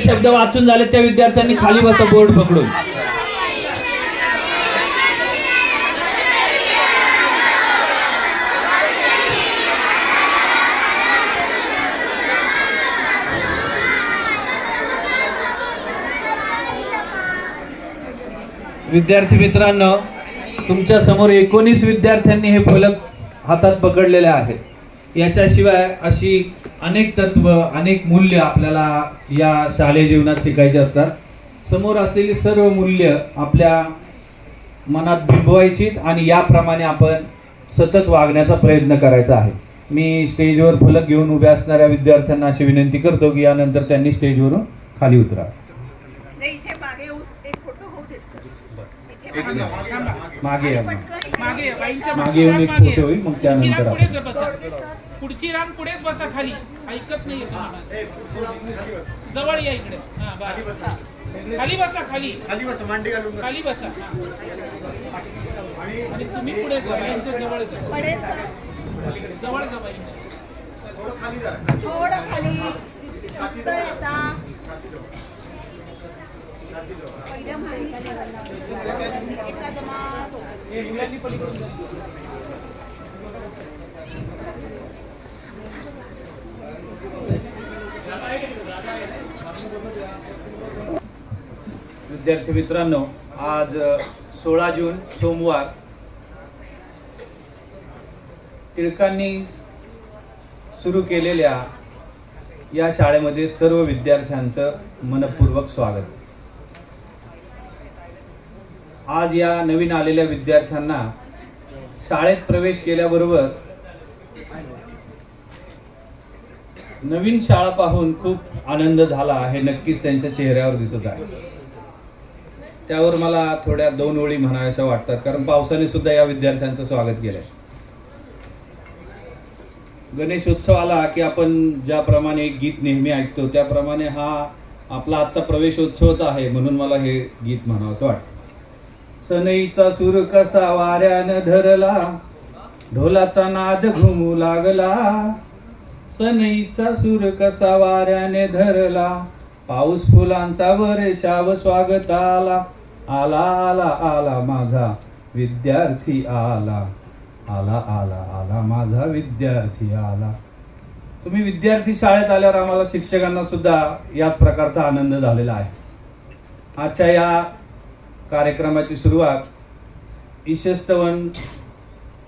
शब्द वाचून झाले त्या विद्यार्थ्यांनी खाली बसा बोर्ड पकडून. विद्यार्थी मित्रांनो, तुमच्या समोर 19 विद्यार्थ्यांनी हे फलक हातात पकडलेले आहेत. याच्याशिवाय अशी अनेक तत्व, अनेक मूल्य आपल्याला या शालेय जीवनात शिकायची असतात. समोर असलेली सर्व मूल्य आपल्या मनात बिंबवायची आणि याप्रमाणे आपण सतत वागण्याचा प्रयत्न करायचा आहे. मी स्टेजवर फलक घेऊन उभ्या असणाऱ्या विद्यार्थ्यांना अशी विनंती करतो की यानंतर त्यांनी स्टेजवरून खाली उतरा. मागे येऊन एक फोटो होईल, मग त्यानंतर पुढची रांग पुढेच बसा. खाली ऐकत नाही, जवळ या इकडे. खाली बसा, खाली खाली बसा. आणि तुम्ही पुढे जा, बाईंच्या जवळ जा, जवळ जा बाईंच्या. थोडं खाली विद्यार्थी मित्रांनो, आज 16 जून सोमवार. टिळकांनी सुरू केलेल्या या शाळेमध्ये सर्व विद्यार्थ्यांचं मनपूर्वक स्वागत. आज या नवीन आलेल्या विद्यार्थ्यांना शाळेत प्रवेश केल्याबरोबर नवीन शाळा पाहून खूप आनंद झाला हे नक्कीच त्यांच्या चेहऱ्यावर दिसत आहे. त्यावर मला थोड्या 2 ओळी म्हणाव्याशा वाटतात, कारण पावसाने सुद्धा या विद्यार्थ्यांचं स्वागत केलंय. गणेशोत्सव आला की आपण ज्याप्रमाणे गीत नेहमी ऐकतो त्याप्रमाणे हा आपला आजचा प्रवेशोत्सवच आहे, म्हणून मला हे गीत म्हणावंसं वाटतं. सनईचा सूर कसा वाऱ्यानं धरला, ढोलाचा नाद घुमू लागला. सनईचा सूर कसा वाऱ्याने धरला, पाऊस फुलांचा वर्षाव स्वागत आला. आला आला आला माझा विद्यार्थी आला, आला आला आला माझा विद्यार्थी आला. तुम्ही विद्यार्थी शाळेत आल्यावर आम्हाला शिक्षकांना सुद्धा याच प्रकारचा आनंद झालेला आहे. आजच्या या कार्यक्रमाची सुरुवात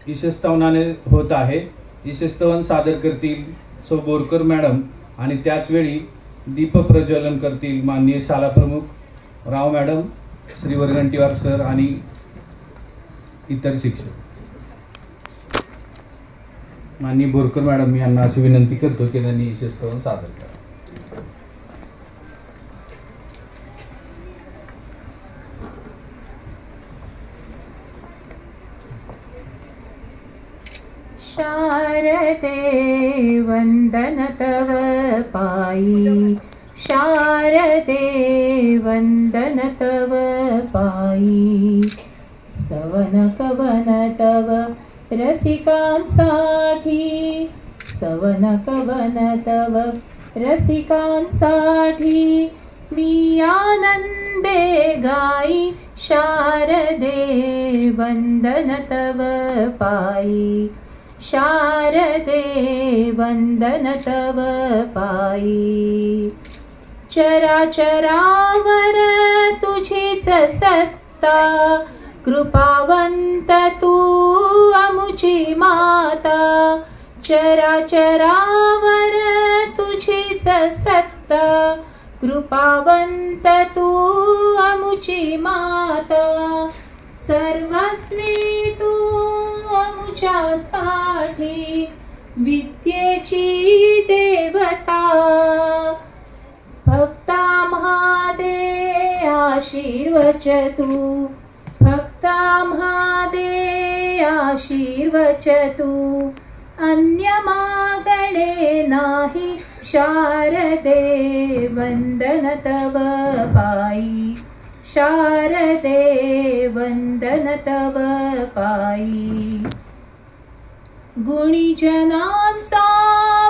ईशस्तवनाने होत आहे. ईशस्तवन सादर करतील सौ बोरकर मॅडम आणि त्याच वेळी दीप प्रज्वलन करतील माननीय शाळा प्रमुख राव मॅडम, श्री वरगंटीवार सर आणि इतर शिक्षक. माननीय बोरकर मॅडम यांना अशी विनंती करतो की त्यांनी ईशस्तवन सादर करा. शारदे वंदन तव पायी, शारदे वंदन तव पायी. स्तवन कवन तव रसिकांसाठी, स्तवन कवन तव रसिकांसाठी. मी आनंदे गाई, शारदे वंदन तव पायी, शारदे वंदन तव पायी. चराचरावर तुझीच सत्ता, कृपावंत तू अमुची माता. चराचरावर तुझीच सत्ता, कृपावंत तू अमुची माता. सर्वस्वी तू अमुच्यासाठी, विद्येची देवता. भक्ता महादे आशीर्वच तू, भक्ता महादे आशीर्वच तू. अन्य मागणे नाही, शारदे वंदन तव पायी, शारदे वंदन तव पायी. गुणीजनांचा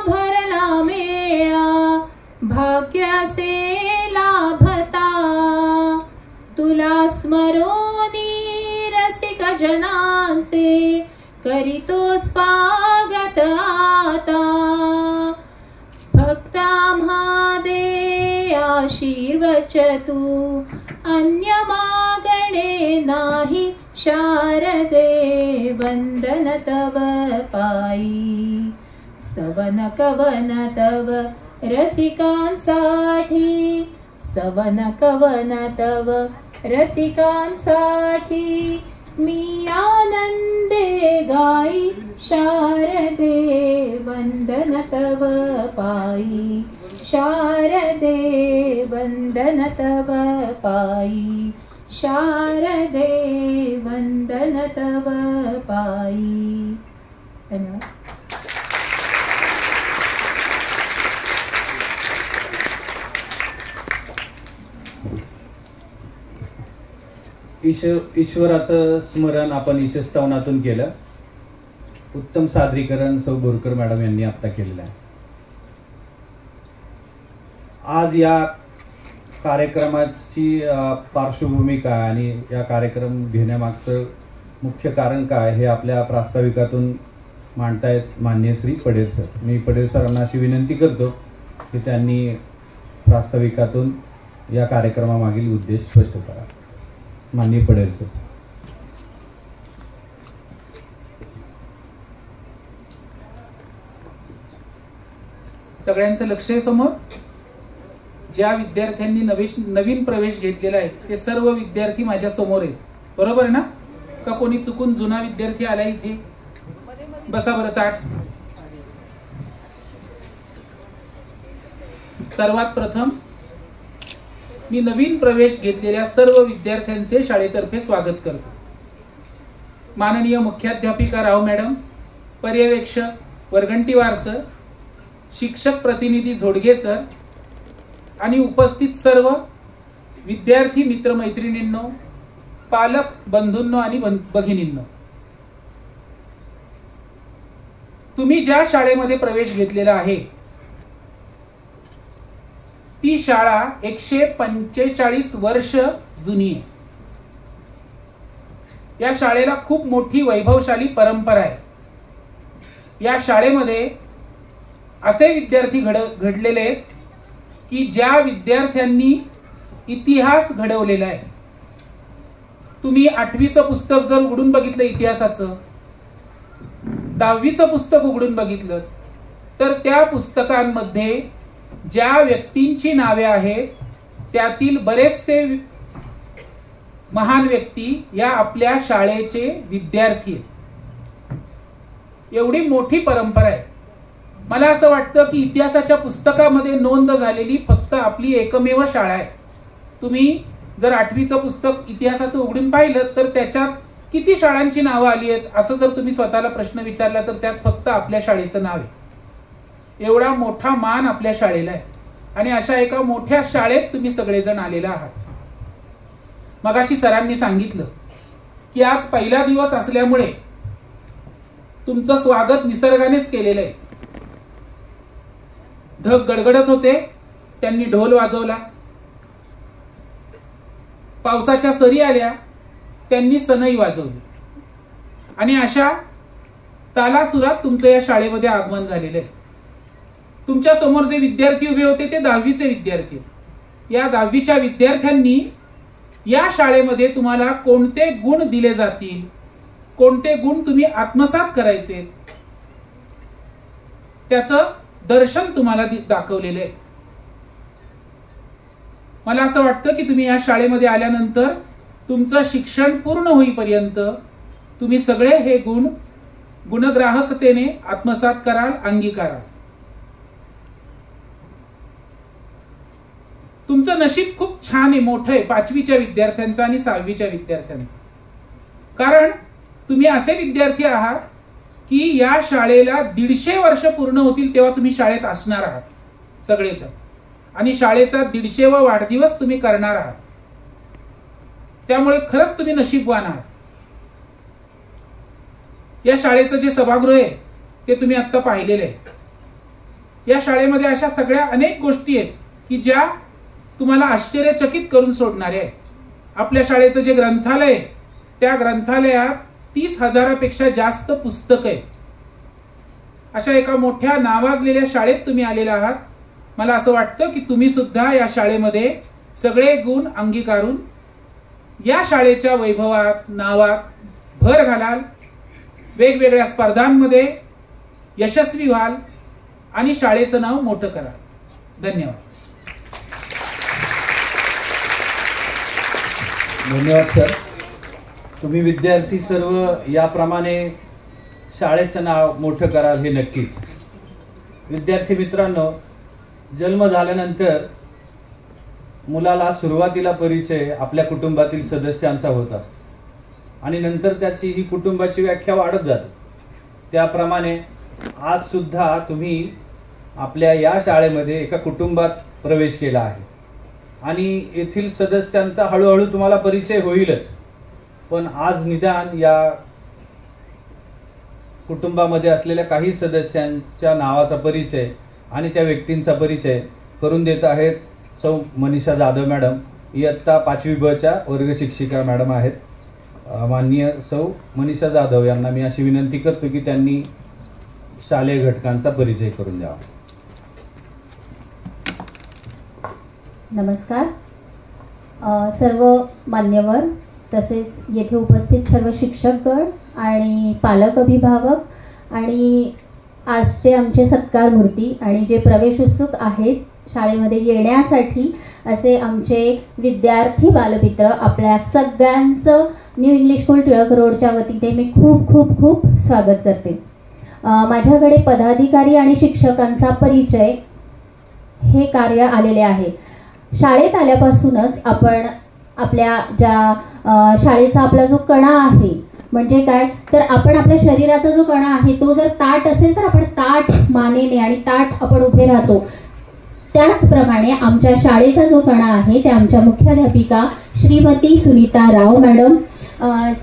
भरला मेळा, भाग्यासे आशीर्वचतु अन्य मागणे नाही शारदे वंदन तव पायी स्तवन कवन तव रसिकांसाठी स्तवन कवन तव रसिकांसाठी मी आनंदे गाई शारदे वंदन तव पायी शारदे वंदन तव पायी शारदे वंदन तव पायी. धन्यवाद. ईश्वराचं स्मरण आपण ईशस्तवनातून केलं. उत्तम सादरीकरण सौ बोरकर मॅडम यांनी आता केलेलं आहे. आज या कार्यक्रमाची पार्श्वभूमी काय आणि या कार्यक्रम घेण्यामागचं मुख्य कारण काय हे आपल्या प्रास्ताविकातून मांडतायत माननीय श्री पडेल सर. मी पडेल सरांना अशी विनंती करतो की त्यांनी प्रास्ताविकातून या कार्यक्रमामागील उद्देश स्पष्ट करा. माननीय पडेल सर. सगळ्यांचं लक्ष आहे समोर. ज्या विद्यार्थ्यांनी नवीन प्रवेश घेतलेला आहे ते सर्व विद्यार्थी माझ्या समोर आहेत. बरोबर आहे ना? का कोणी चुकून जुना विद्यार्थी आला इथे? बसा बरं ताट. सर्वात प्रथम मी नवीन प्रवेश घेतलेल्या सर्व विद्यार्थ्यांचे शाळेतर्फे स्वागत करतो. माननीय मुख्याध्यापिका राव मॅडम, पर्यवेक्षक वर्गंटीवार सर, शिक्षक प्रतिनिधी झोडगे सर आणि उपस्थित सर्व विद्यार्थी मित्रमैत्रिणींनो, पालक बंधूंनो आणि भगिनींनो, तुम्ही ज्या शाळेमध्ये प्रवेश घेतलेला आहे ती शाळा 145 वर्ष जुनी आहे. या शाळेला खूप मोठी वैभवशाली परंपरा आहे. या शाळेमध्ये असे विद्यार्थी घडलेले आहेत की ज्या विद्यार्थ्यांनी इतिहास घडवलेला आहे. तुम्ही 8वीचं पुस्तक जर उघडून बघितलं, इतिहासाचं 10वीचं पुस्तक उघडून बघितलं, तर त्या पुस्तकांमध्ये ज्या व्यक्तींची नावे आहेत त्यातील बरेचसे महान व्यक्ती या आपल्या शाळेचे विद्यार्थी आहेत. एवढी मोठी परंपरा आहे. मला असं वाटतं की इतिहासाच्या पुस्तकामध्ये नोंद झालेली फक्त आपली एकमेव शाळा आहे. तुम्ही जर 8वीचं पुस्तक इतिहासाचं उघडून पाहिलं तर त्याच्यात किती शाळांची नावं आली आहेत असं जर तुम्ही स्वतःला प्रश्न विचारला तर त्यात फक्त आपल्या शाळेचं नाव आहे. एवढा मोठा मान आपल्या शाळेला आहे आणि अशा एका मोठ्या शाळेत तुम्ही सगळेजण आलेला आहात. मगाशी सरांनी सांगितलं की आज पहिला दिवस असल्यामुळे तुमचं स्वागत निसर्गानेच केलेलं आहे. ढग गडगडत होते, त्यांनी ढोल वाजवला. पावसाच्या सरी आल्या, त्यांनी सनई वाजवली. आणि अशा तालासुरात तुमचं या शाळेमध्ये आगमन झालेलं आहे. तुमच्या समोर जे विद्यार्थी उभे होते ते 10वीचे विद्यार्थी. या 10वीच्या विद्यार्थ्यांनी या शाळेमध्ये तुम्हाला कोणते गुण दिले जातील, कोणते गुण तुम्ही आत्मसात करायचे, त्याचं दर्शन तुम्हाला दाखवलेलं आहे. मला असं वाटतं की तुम्ही या शाळेमध्ये आल्यानंतर तुमचं शिक्षण पूर्ण होईपर्यंत तुम्ही सगळे हे गुण गुणग्राहकतेने आत्मसात कराल, अंगीकाराल. तुमचं नशीब खूप छान आहे, मोठं आहे 5वीच्या विद्यार्थ्यांचं आणि 6वीच्या विद्यार्थ्यांचं. कारण तुम्ही असे विद्यार्थी आहात की या शाळेला 150 वर्ष पूर्ण होतील तेव्हा तुम्ही शाळेत असणार आहात सगळेच, आणि शाळेचा 150वा वाढदिवस तुम्ही करणार आहात. त्यामुळे खरंच तुम्ही नशीबवान आहात. या शाळेचं जे सभागृह आहे ते तुम्ही आता पाहिलेलं आहे. या शाळेमध्ये अशा सगळ्या अनेक गोष्टी आहेत की ज्या तुम्हाला आश्चर्यचकित करून सोडणारे आहे. आपल्या शाळेचं जे ग्रंथालय आहे त्या ग्रंथालयात 30,000पेक्षा जास्त पुस्तकं आहेत. अशा एका मोठ्या नावाजलेल्या शाळेत तुम्ही आलेला आहात मला असं वाटतं की तुम्ही सुद्धा या शाळेमध्ये सगळे गुण अंगीकारून या शाळेच्या वैभवात नावात भर घालाल, वेगवेगळ्या स्पर्धांमध्ये यशस्वी व्हाल आणि शाळेचं नाव मोठं कराल. धन्यवाद. धन्यवाद सर. तुम्ही विद्यार्थी सर्व याप्रमाणे शाळेचं नाव मोठं कराल हे नक्कीच. विद्यार्थी मित्रांनो, जन्म झाल्यानंतर मुलाला सुरुवातीला परिचय आपल्या कुटुंबातील सदस्यांचा होत असतो आणि नंतर त्याची ही कुटुंबाची व्याख्या वाढत जाते. त्याप्रमाणे आज सुद्धा तुम्ही आपल्या या शाळेमध्ये एका कुटुंबात प्रवेश केला आहे आणि येथील सदस्यांचा हळूहळू तुम्हाला परिचय होईलच. पण आज निदान या कुटुंबामध्ये असलेल्या काही सदस्यांच्या नावाचा परिचय आणि त्या व्यक्तींचा परिचय करून देत आहेत सौ मनीषा जाधव मॅडम. इयत्ता 5वी ब च्या वर्ग शिक्षिका मॅडम आहेत. माननीय सौ मनीषा जाधव यांना मी अशी विनंती करतो की त्यांनी शालेय घटकांचा परिचय करून द्यावा. नमस्कार. सर्व मान्यवर तसेच येथे उपस्थित सर्व शिक्षकगण आणि पालक अभिभावक आणि आजचे आमचे सत्कार मूर्ती आणि जे प्रवेश उत्सुक आहेत शाळेमध्ये येण्यासाठी असे आमचे विद्यार्थी बालमित्र, आपल्या सगळ्यांचं न्यू इंग्लिश स्कूल टिळक रोडच्या वतीने मी खूप खूप खूप स्वागत करते. माझ्याकडे पदाधिकारी आणि शिक्षकांचा परिचय हे कार्य आलेले आहे. शाळेत आल्यापासूनच आपण आपल्या ज्या शाळेचा आपला जो कणा आहे म्हणजे काय तर आपण आपल्या शरीराचा जो कणा आहे तो जर ताठ असेल तर आपण ताठ मानेने आणि ताठ आपण उभे राहतो. त्याचप्रमाणे आमच्या शाळेचा जो कणा आहे त्या आमच्या मुख्याध्यापिका श्रीमती सुनीता राव मॅडम,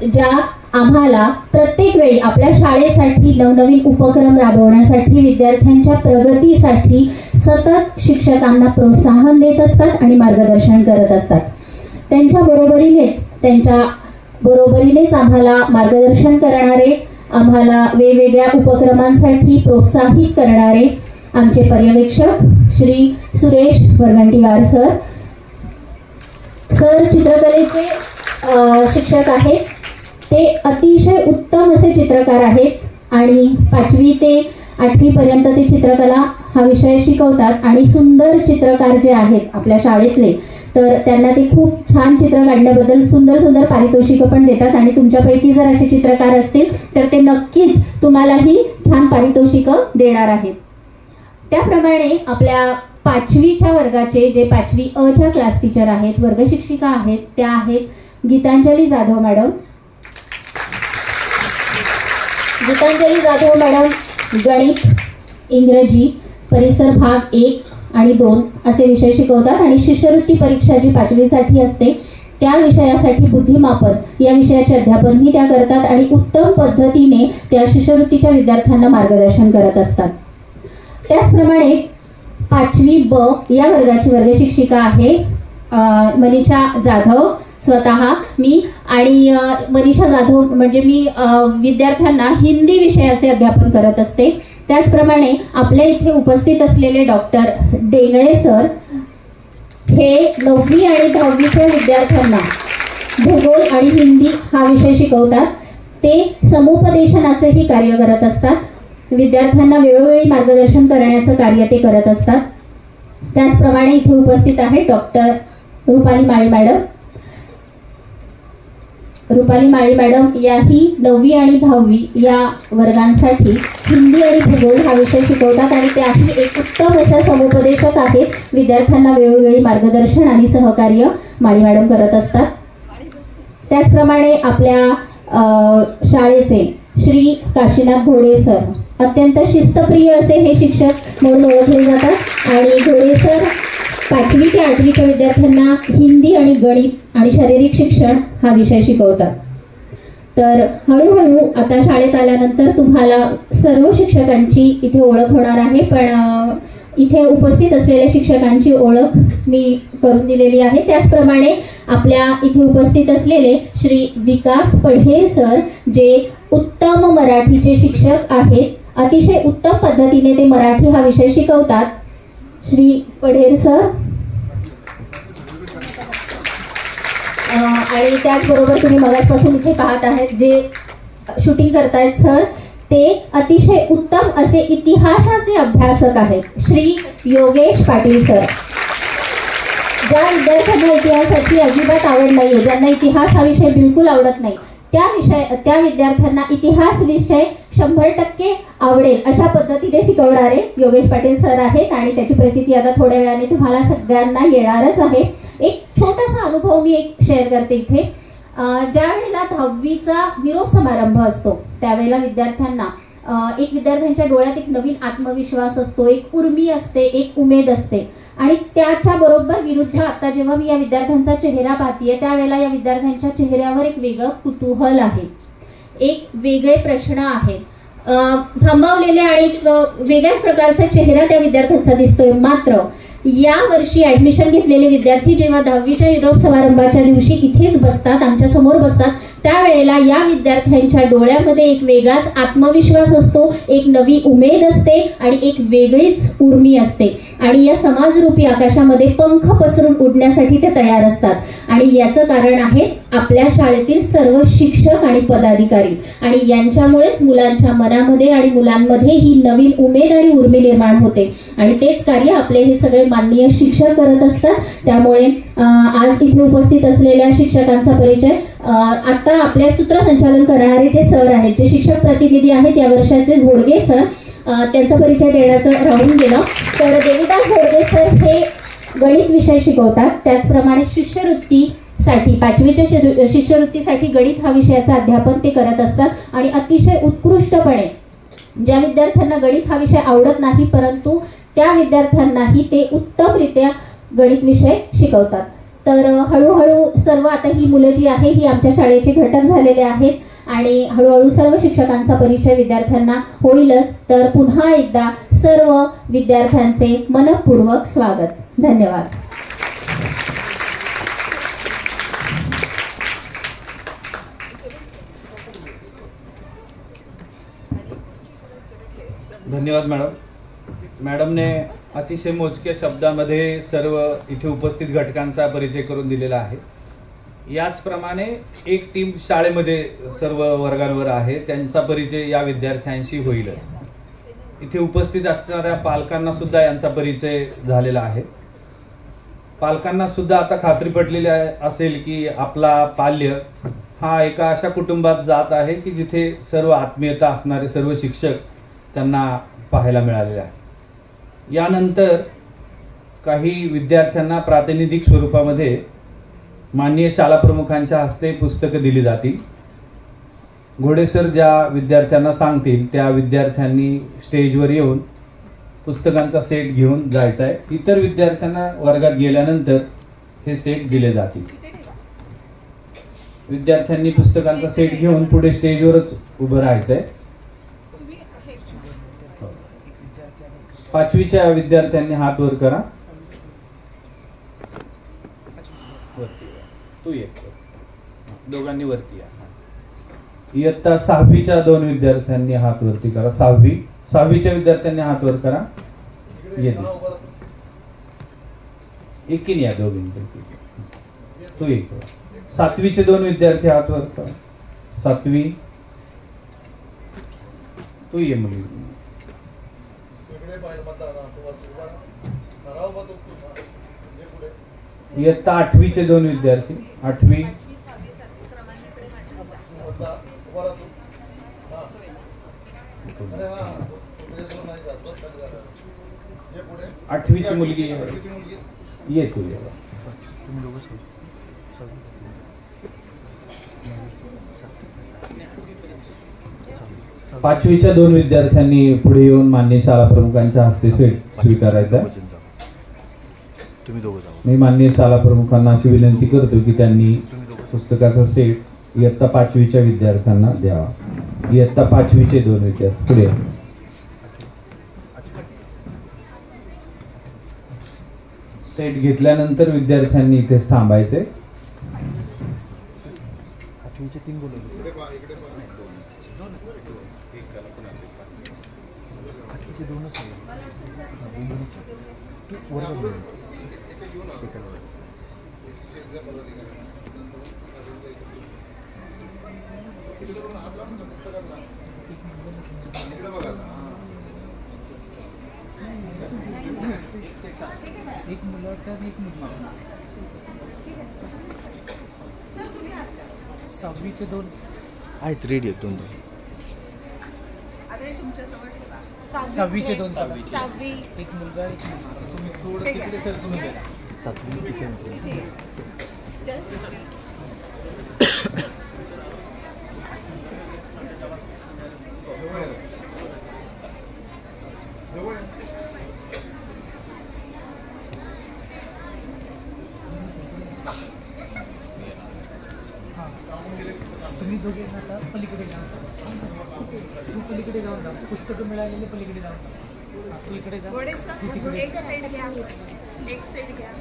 ज्या आम्हाला प्रत्येक वेळी आपल्या शाळेसाठी नवनवीन उपक्रम राबवण्यासाठी विद्यार्थ्यांच्या प्रगतीसाठी सतत शिक्षकांना प्रोत्साहन देत असतात आणि मार्गदर्शन करत असतात. त्यांच्या बरोबरीनेच आम्हाला मार्गदर्शन करणारे, आम्हाला वेगवेगळ्या उपक्रमांसाठी प्रोत्साहित करणारे आमचे पर्यवेक्षक श्री सुरेश वरगंटीवार सर चित्रकलेचे शिक्षक आहेत. ते अतिशय उत्तम असे चित्रकार आहेत आणि 5वी ते 8वी पर्यंत ते चित्रकला हा विषय शिकवतात आणि सुंदर चित्रकार जे आहेत आपल्या शाळेतले तर त्यांना ते खूप छान चित्र काढल्याबद्दल सुंदर सुंदर पारितोषिकं पण देतात आणि तुमच्यापैकी जर असे चित्रकार असतील तर ते नक्कीच तुम्हालाही छान पारितोषिकं देणार आहेत. त्याप्रमाणे आपल्या 5वीच्या वर्गाचे जे 5वी अ च्या क्लास टीचर आहेत, वर्ग शिक्षिका आहेत, त्या आहेत गीतांजली जाधव मॅडम. गीतांजली जाधव मॅडम गणित, इंग्रजी, परिसर भाग 1 आणि 2 असे विषय शिकवतात आणि शिष्यवृत्ती परीक्षा जी 5वी साठी असते त्या विषयासाठी बुद्धिमापन या विषयाचे अध्यापनही त्या करतात आणि उत्तम पद्धतीने त्या शिष्यवृत्तीच्या विद्यार्थ्यांना मार्गदर्शन करत असतात. त्याचप्रमाणे 5वी ब या वर्गाची वर्ग शिक्षिका आहे मनीषा जाधव. स्वतः मी आणि मनीषा जाधव म्हणजे मी विद्यार्थ्यांना हिंदी विषयाचे अध्यापन करत असते. त्याचप्रमाणे आपल्या इथे उपस्थित असलेले डॉक्टर डेंगळे सर हे 9वी आणि 10वीच्या विद्यार्थ्यांना भूगोल आणि हिंदी हा विषय शिकवतात. ते समुपदेशनाचेही कार्य करत असतात. विद्यार्थ्यांना वेळोवेळी मार्गदर्शन करण्याचं कार्य ते करत असतात. त्याचप्रमाणे इथे उपस्थित आहे डॉक्टर रुपाली माळी मॅडम. रुपाली माळी मॅडम याही 9वी आणि 10वी या वर्गांसाठी हिंदी आणि भूगोल हा विषय शिकवतात आणि त्याही एक उत्तम अशा समुपदेशक आहेत. विद्यार्थ्यांना वेळोवेळी मार्गदर्शन आणि सहकार्य माळी मॅडम करत असतात. त्याचप्रमाणे आपल्या शाळेचे श्री काशीनाथ घोडे सर अत्यंत शिस्तप्रिय असे हे शिक्षक म्हणून ओळखले जातात आणि घोडे सर 5वी ते 8वीच्या विद्यार्थ्यांना हिंदी आणि गणित आणि शारीरिक शिक्षण हा विषय शिकवतात. तर हळूहळू आता शाळेत आल्यानंतर तुम्हाला सर्व शिक्षकांची इथे ओळख होणार आहे. पण इथे उपस्थित असलेल्या शिक्षकांची ओळख मी करून दिलेली आहे. त्याचप्रमाणे आपल्या इथे उपस्थित असलेले श्री विकास पढे सर जे उत्तम मराठीचे शिक्षक आहेत. अतिशय उत्तम पद्धतीने ते मराठी हा विषय शिकवतात. श्री पढेर सर आणि त्याचबरोबर तुम्ही मगाचपासून इथे पाहत आहेत जे शूटिंग करतायत सर, ते अतिशय उत्तम असे इतिहासाचे अभ्यासक आहेत श्री योगेश पाटील सर. ज्या विद्यार्थ्यांना इतिहासाची अजिबात आवड नाहीये, ज्यांना इतिहास हा विषय बिलकुल आवडत नाही, त्या विद्यार्थ्यांना इतिहास विषय 100% आवडेल अशा पद्धतीने शिकवणारे योगेश पाटील सर आहेत आणि त्याची प्रचिती आता थोड्या वेळाने तुम्हाला सगळ्यांना येणारच आहे. एक छोटासा अनुभव मी शेअर करते इथे. ज्या वेळेला 10वीचा निरोप समारंभ असतो त्यावेळेला विद्यार्थ्यांच्या डोळ्यात एक नवीन आत्मविश्वास असतो, एक उर्मी असते, एक उमेद असते आणि त्याच्या बरोबर विरुद्ध आता जेव्हा मी या विद्यार्थ्यांचा चेहरा पाहतीये त्यावेळेला या विद्यार्थ्यांच्या चेहऱ्यावर एक वेगळं कुतूहल आहे, एक वेगळे प्रश्न आहेत, थांबवलेले आणि एक वेगळ्याच प्रकारचा चेहरा त्या विद्यार्थ्यांचा दिसतोय. मात्र या वर्षी ऍडमिशन घेतलेले विद्यार्थी जेव्हा 10वीच्या निरोप समारंभाच्या दिवशी इथेच बसतात, आमच्या समोर बसतात, त्यावेळेला या विद्यार्थ्यांच्या डोळ्यामध्ये एक वेगळाच आत्मविश्वास असतो, एक नवी उमेद असते आणि एक वेगळीच उर्मी असते आणि या समाजरूपी आकाशामध्ये पंख पसरून उडण्यासाठी ते तयार असतात. आणि याचं कारण आहे आपल्या शाळेतील सर्व शिक्षक आणि पदाधिकारी आणि यांच्यामुळेच मुलांच्या मनामध्ये आणि मुलांमध्ये ही नवीन उमेद आणि उर्मी निर्माण होते आणि तेच कार्य आपले हे सगळे माननीय शिक्षक करत असतात. त्यामुळे आज इथे उपस्थित असलेल्या शिक्षकांचा परिचय आता आपल्या सूत्रसंचालन करणारे जे सर आहेत, जे शिक्षक प्रतिनिधी आहेत या वर्षाचे झोडगे सर, त्यांचा परिचय देण्याचं राहून गेलं. तर देविदास झोडगे सर हे गणित विषय शिकवतात, त्याचप्रमाणे शिष्यवृत्तीसाठी 5वीच्या शिष्यवृत्तीसाठी गणित हा विषयाचं अध्यापन ते करत असतात आणि अतिशय उत्कृष्टपणे ज्या विद्यार्थ्यांना गणित हा विषय आवडत नाही परंतु त्या विद्यार्थ्यांनाही ते उत्तमरित्या गणित विषय शिकवतात. तर हळूहळू सर्व आता ही मुलं जी आहे ही आमच्या शाळेचे घटक झालेले आहेत आणि हळूहळू सर्व शिक्षकांचा परिचय विद्यार्थ्यांना होईलच. तर पुन्हा एकदा सर्व विद्यार्थ्यांचे मनपूर्वक स्वागत. धन्यवाद. धन्यवाद मॅडम. मॅडमने अतिशय मोजक्या शब्दामध्ये सर्व इथे उपस्थित घटकांचा परिचय करून दिलेला आहे. याचप्रमाणे एक टीम शाळेमध्ये सर्व वर्गांवर आहे, त्यांचा परिचय या विद्यार्थ्यांशी होईलच. इथे उपस्थित असणाऱ्या पालकांना सुद्धा यांचा परिचय झालेला आहे. पालकांना सुद्धा आता खात्री पटलेली असेल की आपला पाल्य हा एका अशा कुटुंबात जात आहे की जिथे सर्व आत्मीयता असणारे सर्व शिक्षक त्यांना पाहायला मिळालेले आहे. यानंतर काही विद्यार्थ्यांना प्रातिनिधिक स्वरूपामध्ये माननीय शाळा प्रमुखांच्या हस्ते पुस्तकं दिली जातील. घोडेसर ज्या विद्यार्थ्यांना सांगतील त्या विद्यार्थ्यांनी स्टेजवर येऊन पुस्तकांचा सेट घेऊन जायचा आहे. इतर विद्यार्थ्यांना वर्गात गेल्यानंतर हे सेट दिले जातील. विद्यार्थ्यांनी पुस्तकांचा सेट घेऊन पुढे स्टेजवरच उभं राहायचं आहे. 5वीच्या विद्यार्थ्यांनी हात वर करा. तू ये, दोघांनी वरती या. इयत्ता 6वीच्या 2 विद्यार्थ्यांनी हात वरती करा. 6वीच्या विद्यार्थ्यांनी हात वर करा. एकीने या दोघींपैकी. तू एक. 7वीचे 2 विद्यार्थी हात वर करा. 7वी. तू ये मुली. इयत्ता 8वीचे 2 विद्यार्थी. 8वी. 8वीची मुलगी ये तू. 5वीच्या 2 विद्यार्थ्यांनी पुढे येऊन माननीय शाळा प्रमुखांच्या हस्ते सेट स्वीकारायचा. मी माननीय शाळा प्रमुखांना अशी विनंती करतो की त्यांनी पुस्तकाचा सेट इयत्ता 5वीच्या विद्यार्थ्यांना द्यावा. इयत्ता 5वीचे 2 विद्यार्थी पुढे. सेट घेतल्यानंतर विद्यार्थ्यांनी इथेच थांबायचे. एक मुलाचा एक मुलगा 6वीचे 2 आहेत रेडी आहेत 2 6वीचे 2 6वी एक मुलगा एक मुलगा. तुम्ही थोडं तिकडे सरकून गेला. 7वी किती तुम्ही दोघे आता पलीकडे जा. तू पलीकडे जाऊन जा. पुस्तकं मिळालेले पलीकडे जाऊन जा. तू इकडे जा. तू तिकडे एक साइड घ्या एक साइड घ्या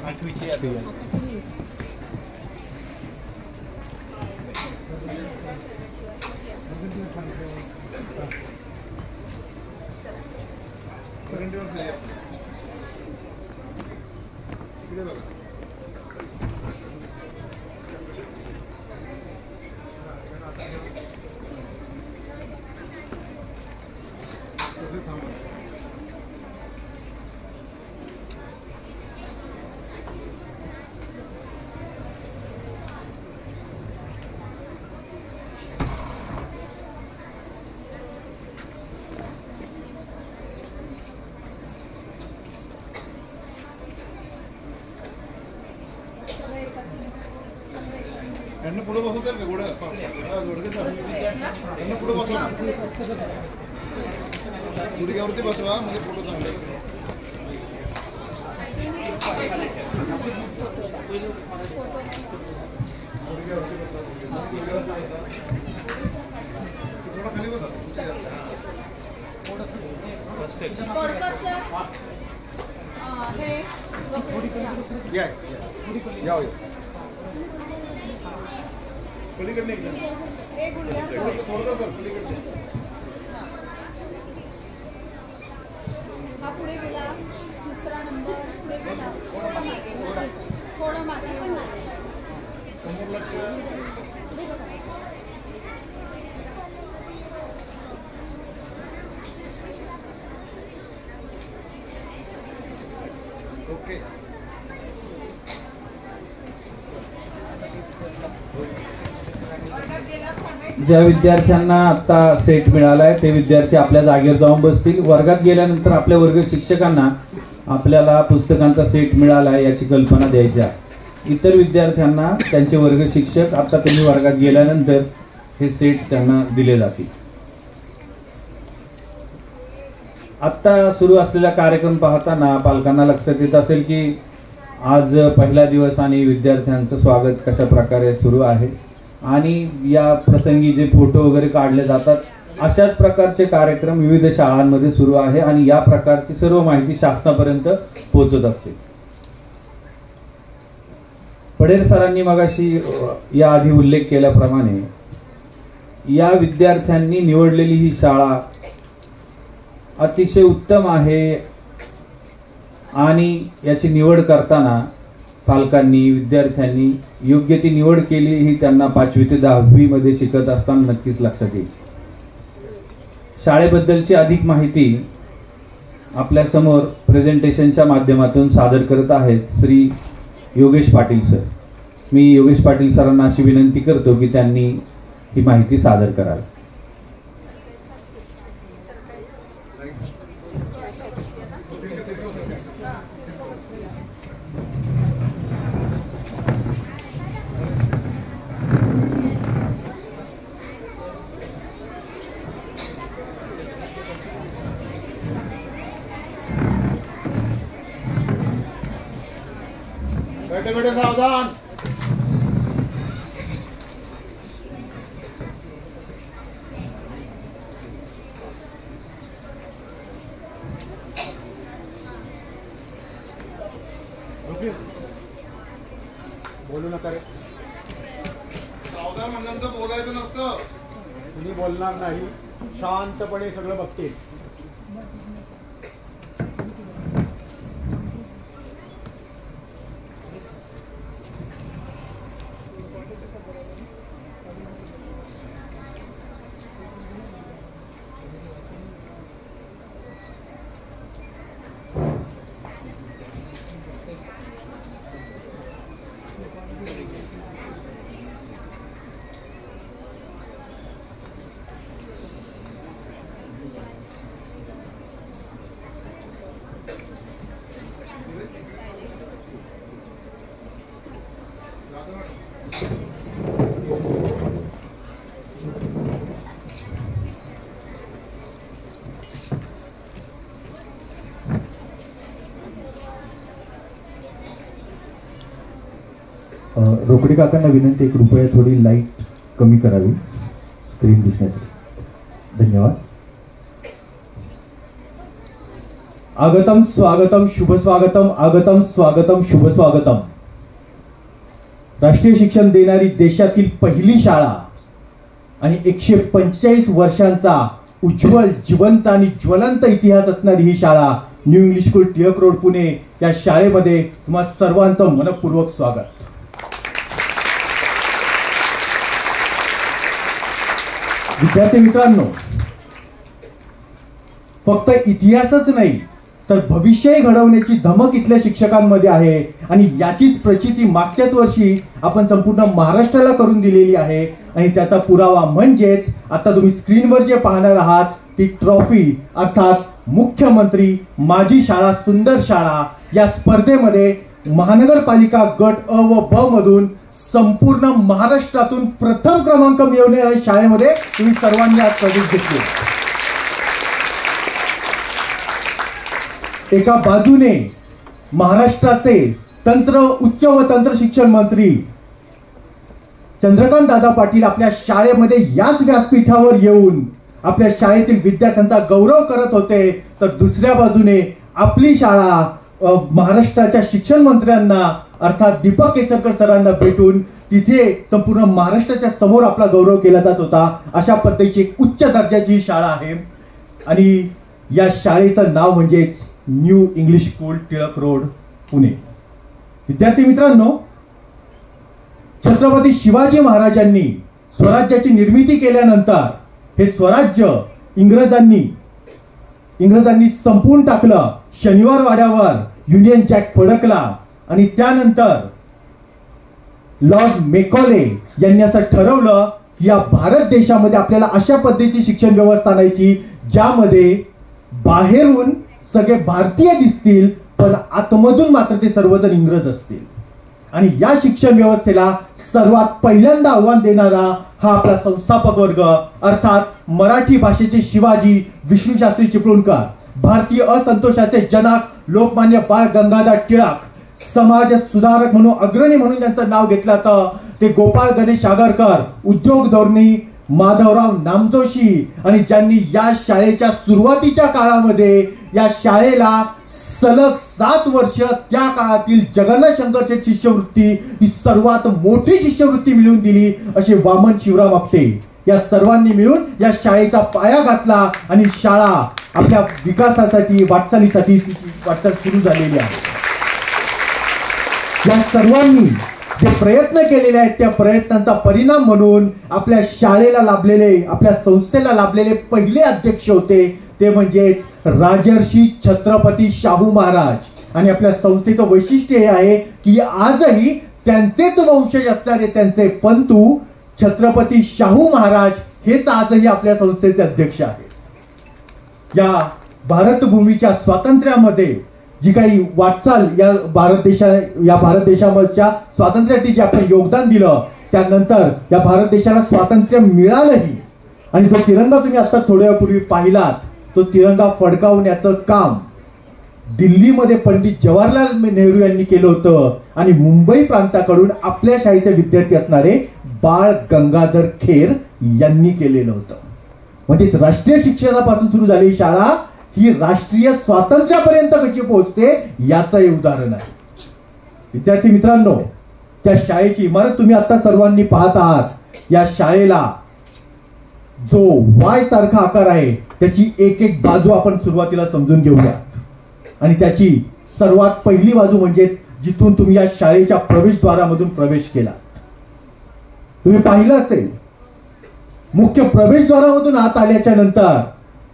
आठवीचे यांना पुढे बसवतात का घोडं यांना पुढे बसवा गुडघ्यावरती बसवा म्हणजे फोटो चांगले थोडा खाली बसा तोडकर सर हे या पलीकडे एकदम एक गुडघ्या थोडं सर पलीकडे हा पुढे गेला दुसरा नंबर पुढे गेला थोडं मागे समोर लक्ष ओके ज्या विद्यार्थ्यांना आता सेट मिळालाय ते विद्यार्थी आपल्या जागेवर जाऊन बसतील. वर्गात गेल्यानंतर आपल्या वर्ग शिक्षकांना आपल्याला पुस्तकांचा सेट मिळालाय याची कल्पना द्यायची आहे. इतर विद्यार्थ्यांना त्यांचे वर्ग शिक्षक आता त्यांनी वर्गात गेल्यानंतर हे सेट त्यांना दिले जातील. आत्ता सुरू असलेला कार्यक्रम पाहताना पालकांना लक्षात येत असेल की आज पहिला दिवस आणि विद्यार्थ्यांचं स्वागत कशा प्रकारे सुरू आहे आणि या प्रसंगी जे फोटो वगैरे काढले जातात अशाच प्रकारचे कार्यक्रम विविध शाळांमध्ये सुरू आहे आणि या प्रकारची सर्व माहिती शासनापर्यंत पोहोचत असते. पडेर सरांनी मगाशी याआधी उल्लेख केल्याप्रमाणे या विद्यार्थ्यांनी निवडलेली ही शाळा अतिशय उत्तम आहे आणि याची निवड करताना पालकांनी विद्यार्थ्यांनी योग्य ती निवड केली ही त्यांना 5वी ते 10वी मध्ये शिकत असताना नक्कीच लक्षात येईल. शाळेबद्दलची अधिक माहिती आपल्या समोर प्रेझेंटेशनच्या माध्यमातून सादर करत आहेत श्री योगेश पाटील सर. मी योगेश पाटील सरांना अशी विनंती करतो की त्यांनी ही माहिती सादर करावी. बैठे बैठे सावधान. बोलू नका रे. सावधान म्हणल्यानंतर बोलायचं नसतं. तुम्ही बोलणार नाही, शांतपणे सगळं बघतील. रोकडे काकांना विनंती आहे, कृपया थोडी लाईट कमी करावी स्क्रीन दिसण्यासाठी. धन्यवाद. आगतम स्वागतम शुभ स्वागतम, आगतम स्वागतम शुभ स्वागतम. राष्ट्रीय शिक्षण देणारी देशातील पहिली शाळा आणि 145 वर्षांचा उज्ज्वल, जिवंत आणि ज्वलंत इतिहास असणारी ही शाळा new English school, Tilak road, Pune या शाळेमध्ये तुम्हा सर्वांचं मनपूर्वक स्वागत. विद्यार्थी मित्रांनो, फक्त इतिहासच नाही तर भविष्यही घडवण्याची धमक इथल्या शिक्षकांमध्ये आहे आणि याचीच प्रचिती मागच्याच वर्षी आपण संपूर्ण महाराष्ट्राला करून दिलेली आहे. आणि त्याचा पुरावा म्हणजेच आता तुम्ही स्क्रीनवर जे पाहणार आहात ती ट्रॉफी, अर्थात मुख्यमंत्री माझी शाळा सुंदर शाळा या स्पर्धेमध्ये महानगरपालिका गट अ व ब मधून संपूर्ण महाराष्ट्रातून प्रथम क्रमांक मिळवणाऱ्या शाळेमध्ये तुम्ही सर्वांनी आज प्रवेश घेतले. एका बाजूने महाराष्ट्राचे उच्च व तंत्र शिक्षण मंत्री चंद्रकांत दादा पाटील आपल्या शाळेमध्ये याच व्यासपीठावर येऊन आपल्या शाळेतील विद्यार्थ्यांचा गौरव करत होते, तर दुसऱ्या बाजूने आपली शाळा महाराष्ट्राच्या शिक्षण मंत्र्यांना अर्थात दीपक केसरकर सरांना भेटून तिथे संपूर्ण महाराष्ट्राच्या समोर आपला गौरव केला जात होता. अशा पद्धतीची एक उच्च दर्जाची ही शाळा आहे आणि या शाळेचं नाव म्हणजेच new English school, Tilak road, Pune. विद्यार्थी मित्रांनो, छत्रपती शिवाजी महाराजांनी स्वराज्याची निर्मिती केल्यानंतर हे स्वराज्य इंग्रजांनी संपवून टाकलं. शनिवार वाड्यावर युनियन जॅक फडकला आणि त्यानंतर लॉर्ड मेकॉले यांनी असं ठरवलं की या भारत देशामध्ये आपल्याला अशा पद्धतीची शिक्षण व्यवस्था आणायची ज्यामध्ये बाहेरून सगळे भारतीय दिसतील पण आतमधून मात्र ते सर्वजण इंग्रज असतील. आणि या शिक्षण व्यवस्थेला सर्वात पहिल्यांदा आव्हान देणारा हा आपला संस्थापक वर्ग, अर्थात मराठी भाषेचे शिवाजी विष्णूशास्त्री चिपळूणकर, भारतीय असंतोषाचे जनक लोकमान्य बाळ गंगाधर टिळक, समाज सुधारक म्हणून अग्रणी म्हणून त्यांचं नाव घेतलं तर ते गोपाळ गणेश आगरकर, उद्योग धोरणी माधवराव नामजोशी, आणि ज्यांनी या शाळेच्या सुरुवातीच्या काळामध्ये या शाळेला सलग 7 वर्ष त्या काळातील जगन्नाथ शंकर शेठ शिष्यवृत्ती ही सर्वात मोठी शिष्यवृत्ती मिळवून दिली असे वामन शिवराम आपटे, या सर्वांनी मिळून या शाळेचा पाया घातला आणि शाळा आपल्या विकासासाठी, वाटचालीसाठी वाटचाल सुरू झालेली आहे. या सर्वांनी जे प्रयत्न केलेले आहेत त्या प्रयत्नांचा परिणाम म्हणून आपल्या शाळेला लाभलेले, आपल्या संस्थेला लाभलेले पहिले अध्यक्ष होते ते म्हणजेच राजर्षी छत्रपती शाहू महाराज. आणि आपल्या संस्थेचं वैशिष्ट्य हे आहे की आजही त्यांचेच वंशज असणारे त्यांचे पंतू छत्रपती शाहू महाराज हेच आजही आपल्या संस्थेचे अध्यक्ष आहेत. या भारतभूमीच्या स्वातंत्र्यामध्ये जी काही वाटचाल या भारत देशाच्या स्वातंत्र्यासाठी जे आपण योगदान दिलं, त्यानंतर या भारत देशाला स्वातंत्र्य मिळालंही. आणि जो तिरंगा तुम्ही आता थोड्या वेळापूर्वी पाहिलात तो तिरंगा फडकावण्याचं काम दिल्लीमध्ये पंडित जवाहरलाल नेहरू यांनी केलं होतं आणि मुंबई प्रांताकडून आपल्या शाळेचे विद्यार्थी असणारे बाळ गंगाधर खेर यांनी केलेलं होतं. म्हणजेच राष्ट्रीय शिक्षणापासून सुरू झालेली शाळा ही राष्ट्रीय स्वातंत्र्यापर्यंत कशी पोहोचते याचं हे उदाहरण आहे. विद्यार्थी मित्रांनो, त्या शाळेची इमारत तुम्ही आता सर्वांनी पाहत आहात. या शाळेला जो वाय सारखा आकार आहे त्याची एक एक बाजू आपण सुरुवातीला समजून घेऊयात. आणि त्याची सर्वात पहिली बाजू म्हणजे जिथून तुम्ही या शाळेच्या प्रवेशद्वारामधून प्रवेश केला. तुम्ही पाहिलं असेल, मुख्य प्रवेशद्वारामधून आत आल्याच्या नंतर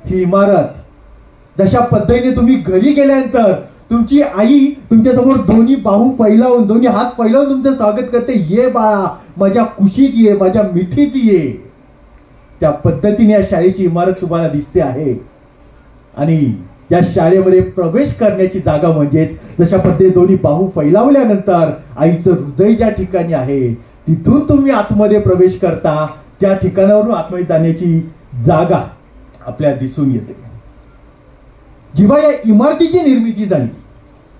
ही इमारत जशा पद्धतीने तुम्ही घरी गेल्यानंतर तुमची आई तुमच्या समोर दोन्ही बाहू फैलावून, दोन्ही हात फैलावून तुमचं स्वागत करते, ये बाळा माझ्या कुशीत ये, माझ्या मिठीत ये. त्या पद्धतीने या शाळेची इमारत तुम्हाला दिसते आहे. आणि या शाळेमध्ये प्रवेश करण्याची जागा म्हणजे जशा पद्धतीने दोन्ही बाहू फैलावल्यानंतर आईचं हृदय ज्या ठिकाणी आहे तिथून तुम्ही आतमध्ये प्रवेश करता, त्या ठिकाणावरून आतमध्ये जाण्याची जागा आपल्याला दिसून येते. जेव्हा या इमारतीची निर्मिती झाली,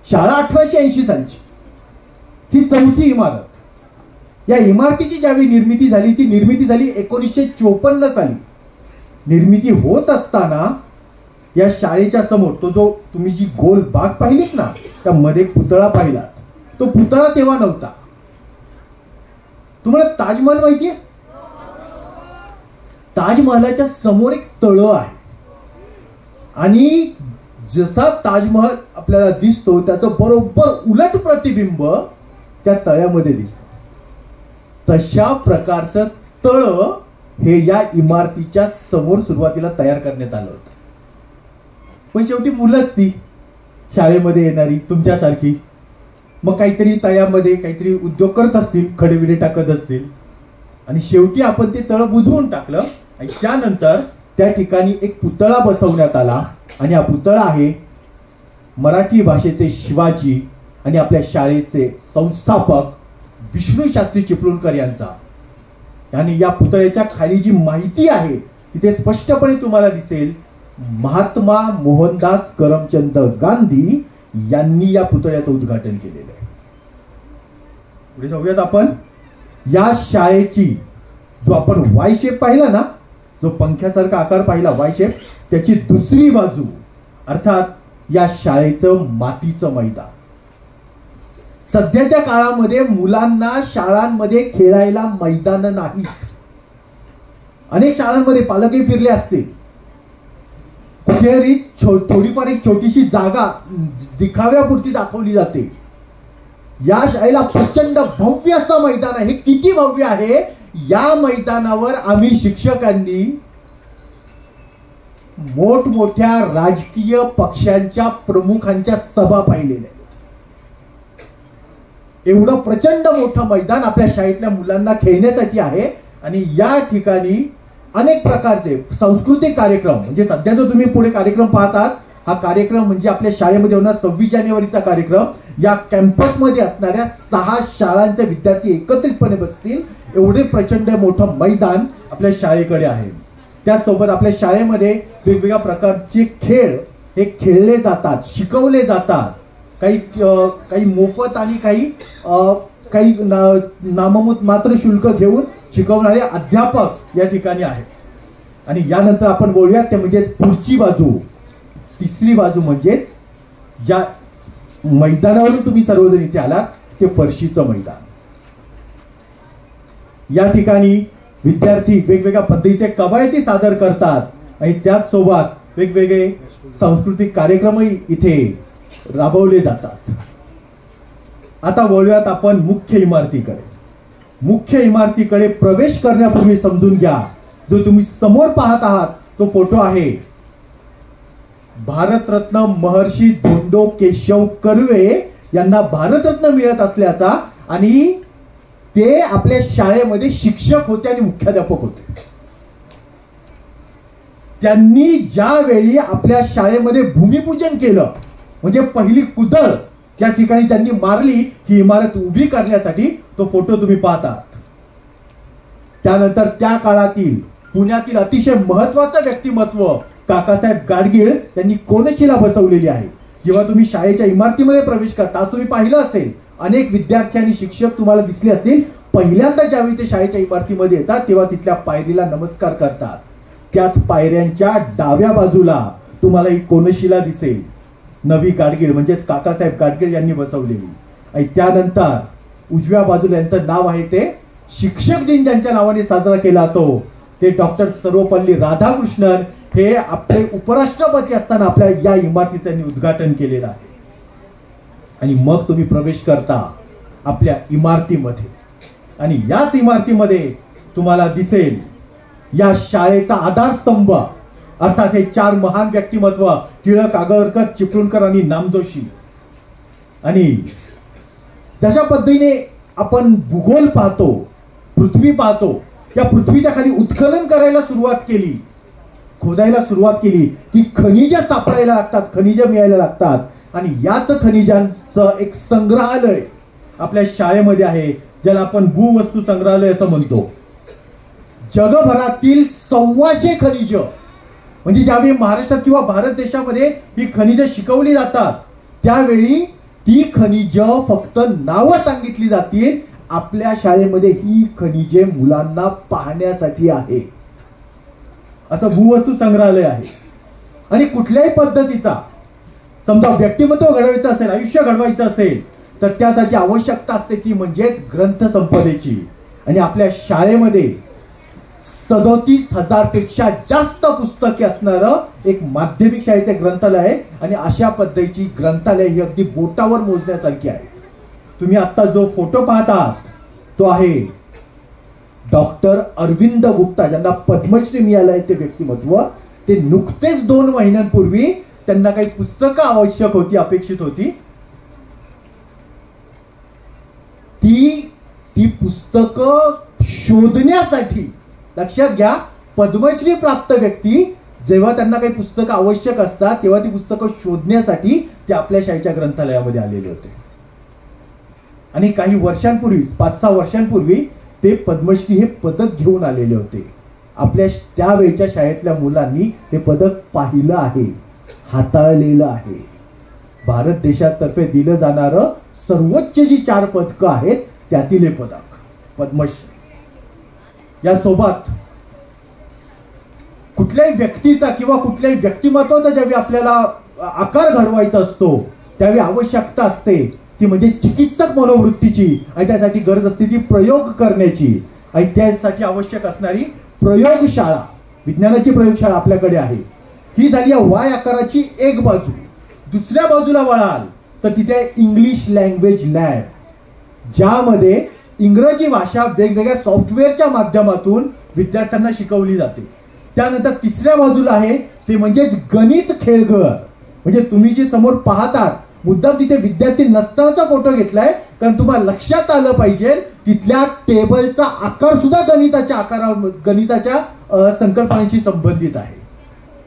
शाळा 1880 सालची, ही चौथी इमारत. या इमारतीची ज्यावेळी निर्मिती झाली ती निर्मिती झाली 1954 साली. निर्मिती होत असताना या शाळेच्या समोर तो जो तुम्ही जी गोल बाग पाहिलीत ना, त्यामध्ये पुतळा पाहिला. तो पुतळा तेव्हा नव्हता. तुम्हाला ताजमहल माहितीये? ताजमहलाच्या समोर एक तळं आहे आणि जसा ताजमहल आपल्याला दिसतो त्याचं बरोबर उलट प्रतिबिंब त्या तळ्यामध्ये दिसतं. तशा प्रकारचं तळं हे या इमारतीच्या समोर सुरुवातीला तयार करण्यात आलं होतं. पण शेवटी मुलंच ती शाळेमध्ये येणारी तुमच्यासारखी, मग काहीतरी तळ्यामध्ये काहीतरी उद्योग करत असतील, खडेबिडे टाकत असतील, आणि शेवटी आपण ते तळं बुजवून टाकलं. आणि त्यानंतर त्या ठिकाणी एक पुतळा बसवण्यात आला. आणि हा पुतळा आहे मराठी भाषेचे शिवाजी आणि आपल्या शाळेचे संस्थापक विष्णू शास्त्री चिपळूणकर यांचा. आणि या पुतळ्याच्या खाली जी माहिती आहे तिथे स्पष्टपणे तुम्हाला दिसेल, महात्मा मोहनदास करमचंद गांधी यांनी या पुतळ्याचं उद्घाटन केलेलं आहे. पुढे जाऊयात आपण. या शाळेची जो आपण वाय शेप पाहिला ना, जो पंख्यासारखा आकार पाहिला वाय शेप, त्याची दुसरी बाजू अर्थात या शाळेचं मातीचं मैदान. सध्याच्या काळामध्ये मुलांना शाळांमध्ये खेळायला मैदान नाहीत. अनेक शाळांमध्ये पालकही फिरले असतील, कुठेतरी थोडीफार एक छोटीशी जागा दिखाव्यापुरती दाखवली जाते. या शाळेला प्रचंड भव्य असं मैदान आहे. किती भव्य आहे! या मैदानावर आम्ही शिक्षकांनी मोठमोठ्या राजकीय पक्षांच्या प्रमुखांच्या सभा पाहिलेल्या आहेत. एवढं प्रचंड मोठं मैदान आपल्या शाळेतल्या मुलांना खेळण्यासाठी आहे. आणि या ठिकाणी अनेक प्रकारचे सांस्कृतिक कार्यक्रम, म्हणजे सध्या जो तुम्ही पुढे कार्यक्रम पाहतात हा कार्यक्रम म्हणजे आपल्या शाळेमध्ये होणार 26 जानेवारीचा कार्यक्रम. या कॅम्पसमध्ये असणाऱ्या 6 शाळांचे विद्यार्थी एकत्रितपणे बसतील एवढे प्रचंड मोठं मैदान आपल्या शाळेकडे आहे. त्याचसोबत आपल्या शाळेमध्ये वेगवेगळ्या प्रकारचे खेळ हे खेळले जातात, शिकवले जातात. काही मोफत आणि काही नाममात्र मात्र शुल्क घेऊन शिकवणारे अध्यापक या ठिकाणी आहेत. आणि यानंतर आपण बोलूयात ते म्हणजे पुढची बाजू, तिसरी बाजू म्हणजेच ज्या मैदानावरून तुम्ही सर्वजण इथे आलात ते फरशीचं मैदान. या ठिकाणी विद्यार्थी वेगवेगळ्या पद्धतीचे कवायती सादर करतात आणि त्याच सोबत वेगवेगळे सांस्कृतिक कार्यक्रमही इथे राबवले जातात. आता बोलूयात आपण मुख्य इमारतीकडे. मुख्य इमारतीकडे प्रवेश करण्यापूर्वी समजून घ्या, जो तुम्ही समोर पाहत आहात तो फोटो आहे भारतरत्न महर्षी धोंडो केशव कर्वे यांना भारतरत्न मिळत असल्याचा. आणि ते आपल्या शाळेमध्ये शिक्षक होते आणि मुख्याध्यापक होते. त्यांनी ज्यावेळी आपल्या शाळेमध्ये भूमिपूजन केलं, म्हणजे पहिली कुदळ त्या ठिकाणी ज्यांनी मारली ही इमारत उभी करण्यासाठी, तो फोटो तुम्ही पाहतात. त्यानंतर त्या काळातील पुण्यातील अतिशय महत्वाचं व्यक्तिमत्व काकासाहेब गाडगीळ यांनी कोनशिला बसवलेली आहे. जेव्हा तुम्ही शाळेच्या इमारतीमध्ये प्रवेश करता, तुम्ही पाहिलं असेल अनेक विद्यार्थी आणि शिक्षक तुम्हाला दिसले असतील, पहिल्यांदा ज्यावेळी ते शाळेच्या इमारतीमध्ये येतात तेव्हा तिथल्या पायरीला नमस्कार करतात. त्याच पायऱ्यांच्या डाव्या बाजूला तुम्हाला एक कोनशिला दिसेल, नवी गाडगीळ म्हणजेच काकासाहेब गाडगीळ यांनी बसवलेली. आणि त्यानंतर उजव्या बाजूला यांचं नाव आहे ते शिक्षक दिन ज्यांच्या नावाने साजरा केला जातो ते डॉक्टर सर्वपल्ली राधाकृष्णन हे आपले उपराष्ट्रपती असताना आपल्या या इमारतीचं त्यांनी उद्घाटन केलेलं आहे. आणि मग तुम्ही प्रवेश करता आपल्या इमारतीमध्ये आणि याच इमारतीमध्ये तुम्हाला दिसेल या शाळेचा आधारस्तंभ अर्थात हे 4 महान व्यक्तिमत्व टिळक, आगरकर, चिपळूणकर आणि नामजोशी. आणि जशा पद्धतीने आपण भूगोल पाहतो, पृथ्वी पाहतो, या पृथ्वीच्या खाली उत्खनन करायला सुरुवात केली, खोदायला सुरुवात केली की खनिज सापडायला लागतात, खनिज मिळायला लागतात. आणि याच खनिजांचं एक संग्रहालय आपल्या शाळेमध्ये आहे ज्याला आपण भूवस्तू संग्रहालय असं म्हणतो. जगभरातील 1,400 खनिज म्हणजे ज्यावेळी महाराष्ट्रात किंवा भारत देशामध्ये ही खनिज शिकवली जातात त्यावेळी ती खनिज फक्त नावं सांगितली जातील. आपल्या शाळेमध्ये ही खनिजे मुलांना पाहण्यासाठी आहे असं भूवस्तू संग्रहालय आहे. आणि कुठल्याही पद्धतीचा समजा व्यक्तिमत्व घडवायचं असेल, आयुष्य घडवायचं असेल तर त्यासाठी आवश्यकता असते ती म्हणजेच ग्रंथसंपदेची. आणि आपल्या शाळेमध्ये 37,000 पेक्षा जास्त पुस्तके असणारं एक माध्यमिक शाळेचे ग्रंथालय आहे. आणि अशा पद्धतीची ग्रंथालय ही अगदी बोटावर मोजण्यासारखी आहे. तुम्ही आता जो फोटो पाहता तो आहे डॉक्टर अरविंद गुप्ता ज्यांना पद्मश्री मिळालंय ते व्यक्तिमत्व. ते नुकतेच 2 महिन्यांपूर्वी त्यांना काही पुस्तकं आवश्यक होती, अपेक्षित होती. ती पुस्तकं शोधण्यासाठी, लक्षात घ्या, पद्मश्री प्राप्त व्यक्ती जेव्हा त्यांना काही पुस्तकं आवश्यक असतात तेव्हा ती पुस्तकं शोधण्यासाठी ते आपल्या शाळेच्या ग्रंथालयामध्ये आलेले होते. आणि काही वर्षांपूर्वी, 5-6 वर्षांपूर्वी ते पद्मश्री हे पदक घेऊन आलेले होते. आपल्या त्यावेळच्या शाळेतल्या मुलांनी ते पदक पाहिलं आहे, हाताळलेलं आहे. भारत देशातर्फे दिलं जाणारं सर्वोच्च जी 4 पदकं आहेत त्यातील हे पदक पद्मश्री. यासोबत कुठल्याही व्यक्तीचा किंवा कुठल्याही व्यक्तिमत्वाचा ज्यावेळी आपल्याला आकार घडवायचा असतो त्यावेळी आवश्यकता असते ती म्हणजे चिकित्सक मनोवृत्तीची. आणि त्यासाठी गरज असते ती प्रयोग करण्याची. आणि त्यासाठी आवश्यक असणारी प्रयोगशाळा, विज्ञानाची प्रयोगशाळा आपल्याकडे आहे. ही झाली या वाय आकाराची एक बाजू. दुसऱ्या बाजूला वळाल तर तिथे इंग्लिश लँग्वेज लॅब ज्यामध्ये इंग्रजी भाषा वेगवेगळ्या सॉफ्टवेअरच्या माध्यमातून विद्यार्थ्यांना शिकवली जाते. त्यानंतर तिसऱ्या बाजूला आहे ते म्हणजेच गणित खेळघर. म्हणजे तुम्ही जे समोर पाहतात मुद्दाम तिथे विद्यार्थी नसतानाचा फोटो घेतलाय कारण तुम्हाला लक्षात आलं पाहिजे तिथल्या टेबलचा आकार सुद्धा गणिताच्या संकल्पनेशी संबंधित आहे.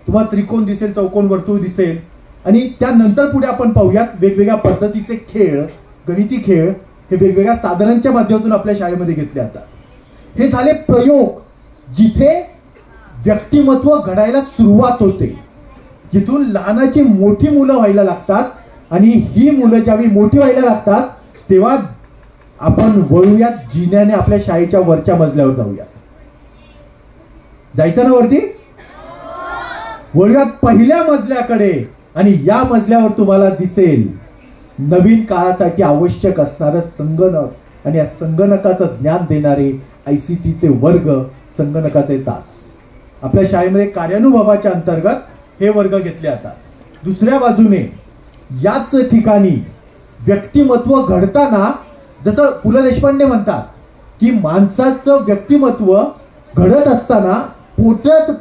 तुम्हाला त्रिकोण दिसेल, चौकोन, वर्तुळ दिसेल. आणि त्यानंतर पुढे आपण पाहूयात वेगवेगळ्या पद्धतीचे खेळ, गणिती खेळ हे वेगवेगळ्या साधनांच्या माध्यमातून आपल्या शाळेमध्ये घेतले जातात. हे झाले प्रयोग जिथे व्यक्तिमत्व घडायला सुरुवात होते, जिथून लहानाची मोठी मुलं व्हायला लागतात. आणि ही मुलं ज्यावेळी मोठी व्हायला लागतात तेव्हा आपण वळूयात जिन्याने आपल्या शाळेच्या वरच्या मजल्यावर जाऊयात. जायचं ना वरती? वळूयात पहिल्या मजल्याकडे. आणि या मजल्यावर तुम्हाला दिसेल नवीन काळासाठी आवश्यक असणारं संगणक आणि या संगणकाचं ज्ञान देणारे ICTचे वर्ग, संगणकाचे तास. आपल्या शाळेमध्ये कार्यानुभवाच्या अंतर्गत हे वर्ग घेतले जातात. दुसऱ्या बाजूने याच ठिकाणी व्यक्तिमत्व घडताना जसं पु ल देशपांडे म्हणतात की माणसाचं व्यक्तिमत्व घडत असताना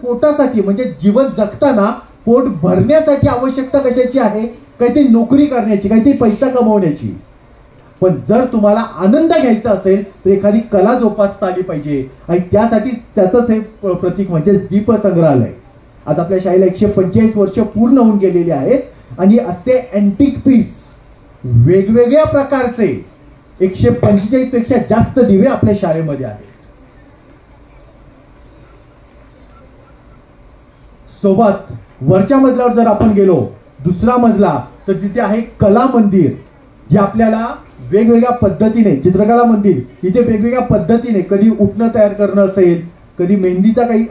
पोटासाठी म्हणजे जीवन जगताना पोट भरण्यासाठी आवश्यकता कशाची आहे? काहीतरी नोकरी करण्याची, काहीतरी पैसा कमवण्याची. पण जर तुम्हाला आनंद घ्यायचा असेल तर एखादी कला जोपासता आली पाहिजे. आणि त्यासाठी त्याचंच हे प्रतीक म्हणजे दीपसंग्रहालय. आज आपल्या शाळेला 145 वर्ष पूर्ण होऊन गेलेली आहेत. आणि असे अँटिक पीस वेगवेगळ्या प्रकारचे 145 पेक्षा जास्त दिवे आपल्या शाळेमध्ये आहेत. सोबत वरच्या मजल्यावर जर आपण गेलो, दुसरा मजला, तर तिथे आहे कला मंदिर जे आपल्याला वेगवेगळ्या पद्धतीने, चित्रकला मंदिर, इथे वेगवेगळ्या पद्धतीने कधी उठणं तयार करणं असेल, कधी मेहंदीचा काही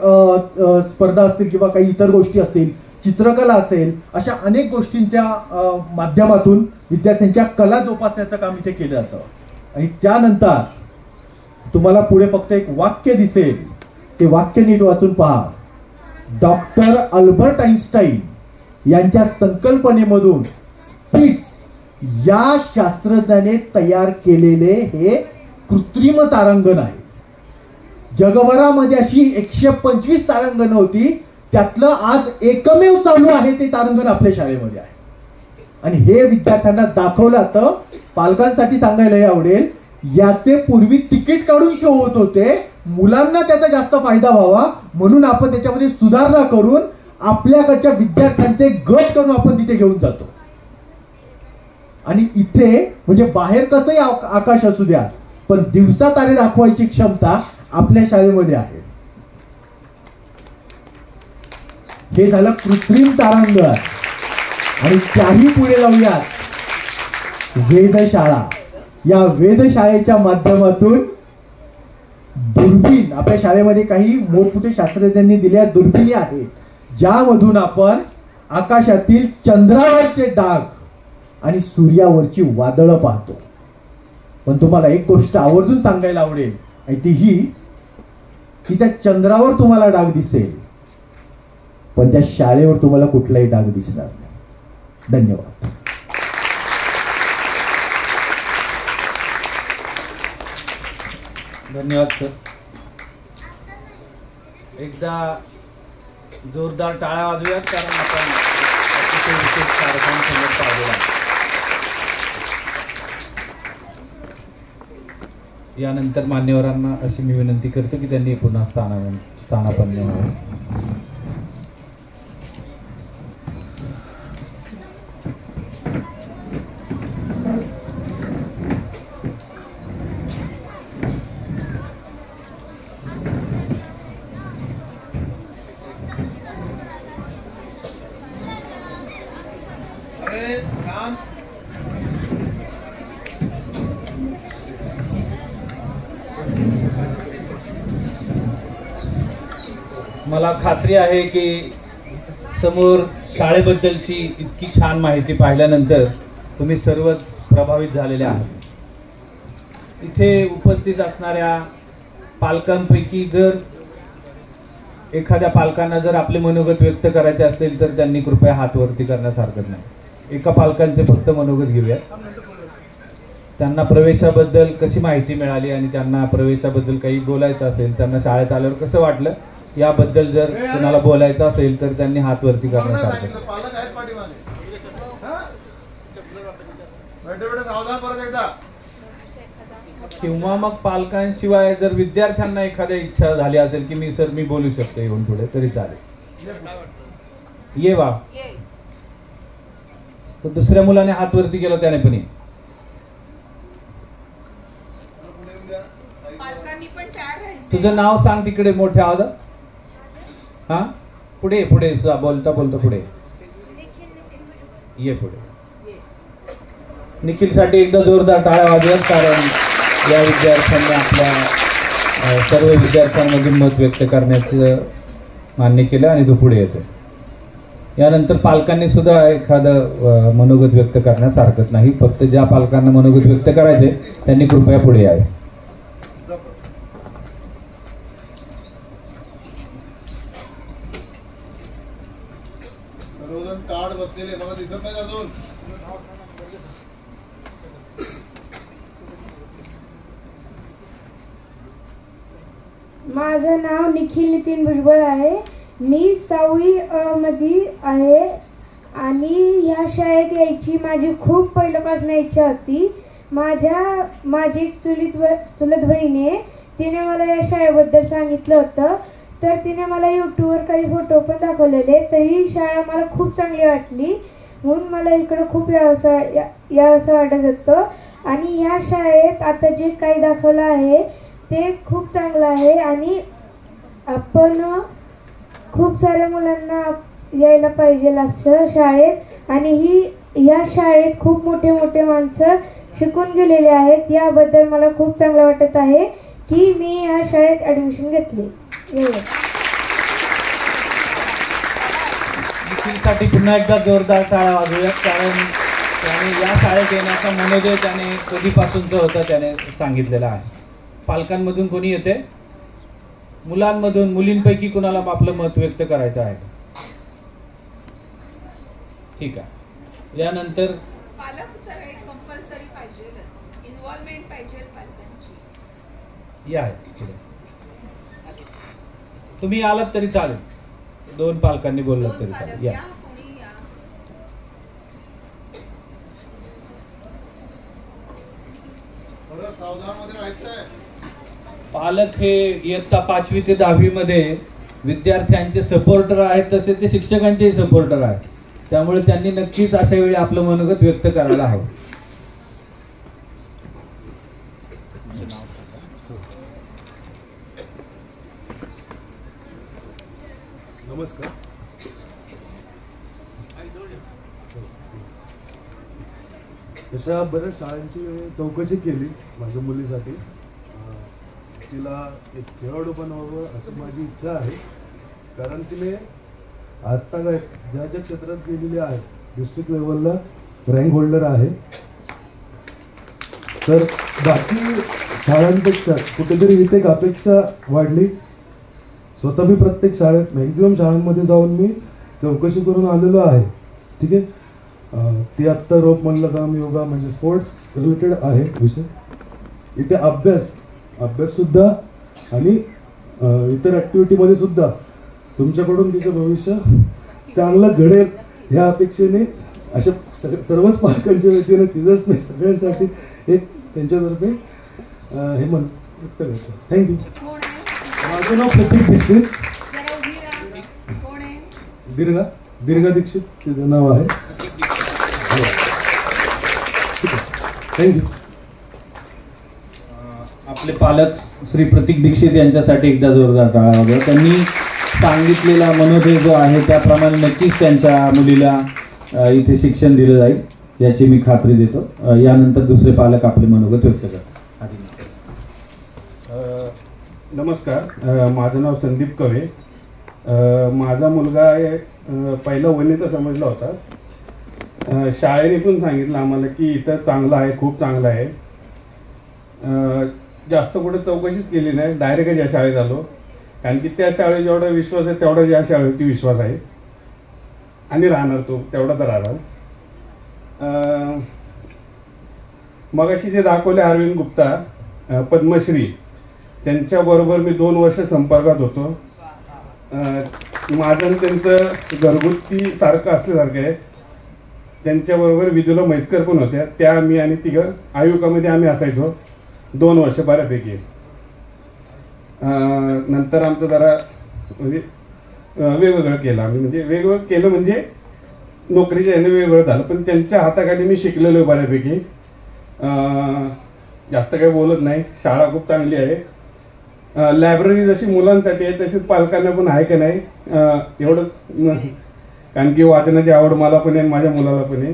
स्पर्धा असतील किंवा काही इतर गोष्टी असतील, चित्रकला असेल, अशा अनेक गोष्टींच्या माध्यमातून विद्यार्थ्यांच्या कला जोपासण्याचं काम इथे केलं जातं. आणि त्यानंतर तुम्हाला पुढे फक्त एक वाक्य दिसेल, ते वाक्य नीट वाचून पहा. डॉक्टर अल्बर्ट आइन्स्टाईन यांच्या संकल्पनेमधून स्पिट्स या शास्त्रज्ञाने तयार केलेले हे कृत्रिम तारांगण आहे. जगभरामध्ये अशी 125 तारांगण होती, त्यातलं आज एकमेव चालू आहे ते तारांगण आपल्या शाळेमध्ये आहे. आणि हे विद्यार्थ्यांना दाखवलं जातं. पालकांसाठी सांगायला आवडेल, याचे पूर्वी तिकीट काढून शो होत होते, मुलांना त्याचा जास्त फायदा व्हावा म्हणून आपण त्याच्यामध्ये सुधारणा करून आपल्याकडच्या विद्यार्थ्यांचे गट करून आपण तिथे घेऊन जातो. आणि इथे म्हणजे बाहेर कसंही आकाश असू द्या, पण दिवसा तारे दाखवायची क्षमता आपल्या शाळेमध्ये आहे. हे झालं कृत्रिम तारांगण. आणि त्याही पुढे जाऊयात, वेधशाळा. या वेधशाळेच्या माध्यमातून दुर्बीण, आपल्या शाळेमध्ये काही मोठमोठे शास्त्रज्ञांनी दिलेल्या दुर्बिणी आहेत, ज्यामधून आपण आकाशातील चंद्रावरचे डाग आणि सूर्यावरची वादळं पाहतो. पण तुम्हाला एक गोष्ट आवर्जून सांगायला आवडेल, आणि ती ही की त्या चंद्रावर तुम्हाला डाग दिसेल, पण त्या शाळेवर तुम्हाला कुठलाही डाग दिसणार नाही. धन्यवाद. धन्यवाद सर. एकदा जोरदार टाळ्या वाजवूयात, कारण आपण अतिशय विशेष कार्यक्रम समोर पाहिलेला आहे. यानंतर मान्यवरांना अशी मी विनंती करतो की त्यांनी पुन्हा स्थानापन्न व्हावे. मला खात्री आहे की समोर शाळेबद्दलची इतकी छान माहिती पाहिल्यानंतर तुम्ही सर्व प्रभावित झालेले आहात. इथे उपस्थित असणाऱ्या पालकांपैकी जर एखाद्या पालकांना जर आपले मनोगत व्यक्त करायचे असतील तर त्यांनी कृपया हात वरती करण्यास हरकत नाही. एका पालकांचे फक्त मनोगत घेऊया. त्यांना प्रवेशाबद्दल कशी माहिती मिळाली आणि त्यांना प्रवेशाबद्दल काही बोलायचं असेल, त्यांना शाळेत आल्यावर कसं वाटलं याबद्दल जर कोणाला बोलायचं असेल तर त्यांनी हात वरती करण्यास हरकत नाही. किंवा मग पालकांशिवाय जर विद्यार्थ्यांना एखाद्या इच्छा झाली असेल की मी बोलू शकतो येऊन पुढे, तरी चालेल. ये वा. तर दुसऱ्या मुलाने हात वरती केला, त्याने पण ये. तुझं नाव सांग तिकडे मोठ्या आवाजात. हा, पुढे बोलता बोलता पुढे ये. पुढे निखिल साठी एकदा जोरदार टाळ्या वाजवत, कारण या विद्यार्थ्यांनी आपल्या सर्व विद्यार्थ्यांमधून मत व्यक्त करण्याचं मान्य केलं आणि तो पुढे येतो. यानंतर पालकांनी सुद्धा एखादं मनोगत व्यक्त करण्यास हरकत नाही. फक्त ज्या पालकांना मनोगत व्यक्त करायचे त्यांनी कृपया पुढे यावे. कार्ड बसलेले मला दिसत नाही अजून. माझं नाव निखिल नितीन भुजबळ आहे. मी 6वी मध्ये आहे आणि ह्या शाळेत यायची माझी खूप पहिल्यापासून इच्छा होती. माझी चुलत बहिणी तिने मला या शाळेबद्दल सांगितलं होतं, तर तिने मला यूट्यूबवर काही फोटो पण दाखवलेले. तर ही शाळा मला खूप चांगली वाटली, म्हणून मला इकडं खूप यावंसं वाटत होतं. आणि या शाळेत आता जे काही दाखवलं आहे ते खूप चांगलं आहे आणि आपण खूप साऱ्या मुलांना यायला पाहिजे असं शाळेत. आणि या शाळेत खूप मोठे मोठे माणसं शिकून गेलेले आहेत. याबद्दल मला खूप चांगलं वाटत आहे की मी या शाळेत ॲडमिशन घेतली. निखिलसाठी पुन्हा एकदा जोरदार टाळ्या वाजवूयात, कारण त्याने या शाळेत येण्याचा मनोदय त्याने कधीपासूनचा होता त्याने सांगितलेला आहे. पालकांमधून कोणी येते? मुलांमधून, मुलींपैकी कुणाला आपलं मत व्यक्त करायचं आहे? ठीक आहे. यानंतर पालक तर एक कंपल्सरी पाहिजेलच, इन्व्हॉल्वमेंट पाहिजे पालकांची. या इकडे तुम्ही आलात तरी चालेल, 2 पालकांनी बोललात तरी चालेल. या पालक हे इयत्ता 5वी ते 10वी मध्ये विद्यार्थ्यांचे सपोर्टर आहेत, तसे ते शिक्षकांचेही सपोर्टर आहेत. त्यामुळे त्यांनी नक्कीच अशा वेळी आपलं मनोगत व्यक्त करायला हवं. नमस्कार. तशा बऱ्याच शाळांची चौकशी केली माझ्या मुलीसाठी. तिला एक खेळाडू बनवावं असं माझी इच्छा आहे, कारण तिने आजतागायत ज्या ज्या क्षेत्रात गेलेली आहे डिस्ट्रिक्ट लेवलला रँक होल्डर आहे. तर बाकी शाळांपेक्षा कुठेतरी इथे एक अपेक्षा वाढली. स्वतः मी प्रत्येक शाळेत मॅक्झिमम शाळांमध्ये जाऊन मी चौकशी करून आलेलो आहे. ठीक आहे. ती आत्ता रोप मल्लखांब योगा म्हणजे स्पोर्ट्स रिलेटेड आहे विषय. इथे अभ्याससुद्धा आणि इतर ॲक्टिव्हिटीमध्ये सुद्धा तुमच्याकडून तिचं भविष्य चांगलं घडेल ह्या अपेक्षेने अशा सर्वच पालकांच्या वतीने तिथंच नाही सगळ्यांसाठी एक त्यांच्यातर्फे हे म्हणत करायचं. थँक्यू. माझं नाव प्रतीक दीक्षित. दीर्घा दीक्षित तिचं नाव आहे. थँक्यू. आपले पालक श्री प्रतीक दीक्षित यांच्यासाठी एकदा जोरदार टाळ्या वाजवा. त्यांनी सांगितलेला मनोदय जो आहे त्याप्रमाणे नक्कीच त्यांच्या मुलीला इथे शिक्षण दिलं जाईल याची मी खात्री देतो. यानंतर दुसरे पालक आपले मनोगत व्यक्त करतात. नमस्कार. माझं नाव संदीप कवे. माझा मुलगा पहिला वनिता समजला होता. शाळेने पण सांगितलं आम्हाला की इथं चांगलं आहे, खूप चांगलं आहे. जास्त कुठे चौकशीच केली नाही, डायरेक्टच या शाळेत आलो, कारण की त्या शाळेत जेवढा विश्वास आहे तेवढा या शाळेवरती विश्वास आहे आणि राहणार तो तेवढा तर राहणार. मगाशी जे दाखवले अरविंद गुप्ता पद्मश्री, त्यांच्याबरोबर मी 2 वर्ष संपर्कात होतो. माझं त्यांचं घरगुती सारखं असल्यासारखं आहे. त्यांच्याबरोबर विदुला म्हैसकर पण होत्या, त्या मी आणि तिघं आयुकामध्ये आम्ही असायचो 2 वर्ष बऱ्यापैकी. नंतर आमचं जरा म्हणजे वेगवेगळं केलं आम्ही, म्हणजे वेगवेगळं केलं म्हणजे नोकरीच्या याने वेगवेगळं झालं, पण त्यांच्या हाताखाली मी शिकलेलो आहे बऱ्यापैकी. जास्त काही बोलत नाही. शाळा खूप चांगली आहे. लायब्ररी जशी मुलांसाठी आहे तशीच पालकांना पण आहे का नाही एवढंच, कारण की वाचनाची आवड मला पण आहे, माझ्या मुलाला पण आहे.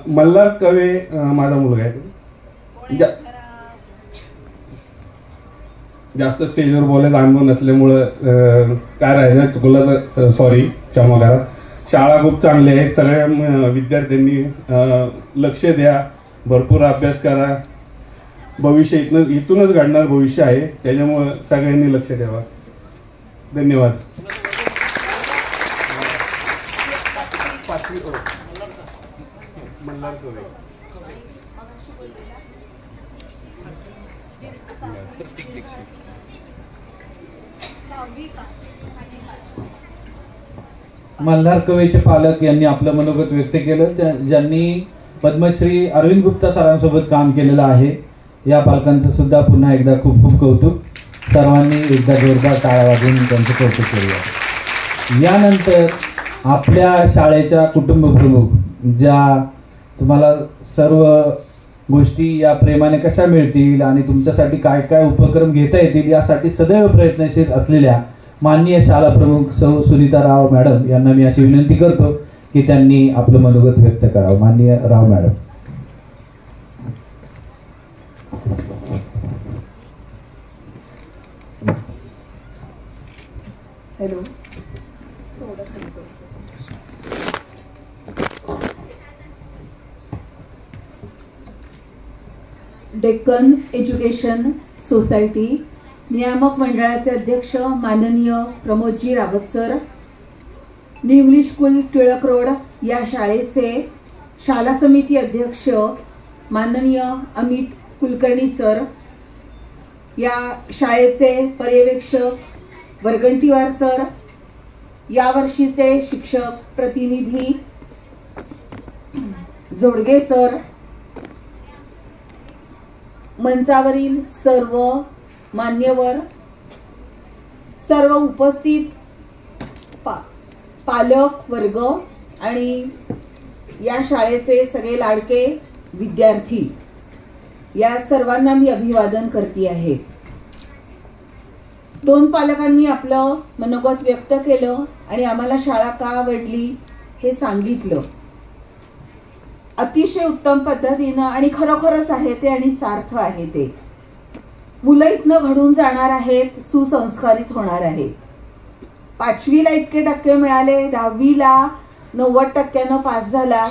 मल्हार कवे माझा मुलगा आहे. जास्त स्टेजवर बोलायचा अनुभव नसल्यामुळं काय राहिलं चुकलं तर सॉरी, क्षमा करा. शाळा खूप चांगली आहे. सगळ्या विद्यार्थ्यांनी लक्ष द्या, भरपूर अभ्यास करा. भविष्य इथूनच घडणार भविष्य आहे, त्याच्यामुळं सगळ्यांनी लक्ष द्यावा. धन्यवाद. मल्हार कवे. मल्हार कवेचे पालक यांनी आपलं मनोगत व्यक्त केलं. ज्यांनी पद्मश्री अरविंद गुप्ता सरांसोबत काम केलेलं आहे, या पालकांचं सुद्धा पुन्हा एकदा खूप खूप कौतुक. सर्वांनी एकदा जोरदार टाळ्या वाजवून त्यांचं कौतुक केलं. यानंतर आपल्या शाळेच्या कुटुंब प्रमुख, ज्या तुम्हाला सर्व गोष्टी या प्रेमाने कशा मिळतील आणि तुमच्यासाठी काय काय उपक्रम घेता येतील यासाठी सदैव प्रयत्नशील असलेल्या माननीय शाळा प्रमुख सौ सुनीता राव मॅडम यांना मी अशी विनंती करतो की त्यांनी आपलं मनोगत व्यक्त करावं. माननीय Rao madam. Hello. Deccan education society नियामक मंडळाचे अध्यक्ष माननीय प्रमोदजी Rawat sir, new English school Tilak road या शाळेचे शाला समिती अध्यक्ष माननीय अमित कुलकर्णी सर, या शाळेचे पर्यवेक्षक वरगंटीवार सर, यावर्षीचे शिक्षक प्रतिनिधी जोडगे सर, मंचावरील सर्व मान्यवर, सर्व उपस्थित पालक वर्ग आणि या शाळेचे सगळे लाडके विद्यार्थी, या सर्वांना मी अभिवादन करते आहे. दोन पालकांनी आपलं मनोगत व्यक्त केलं आणि आम्हाला शाळा का आवडली हे सांगितलं. अतिशय उत्तम पद्धतीनं आणि खरोखरच आहे ते आणि सार्थ आहे ते. मुलं इथनं घडून जाणार आहेत, सुसंस्कारित होणार आहेत. 5वीला इतके टक्के मिळाले, 10वीला 90% पास झाला,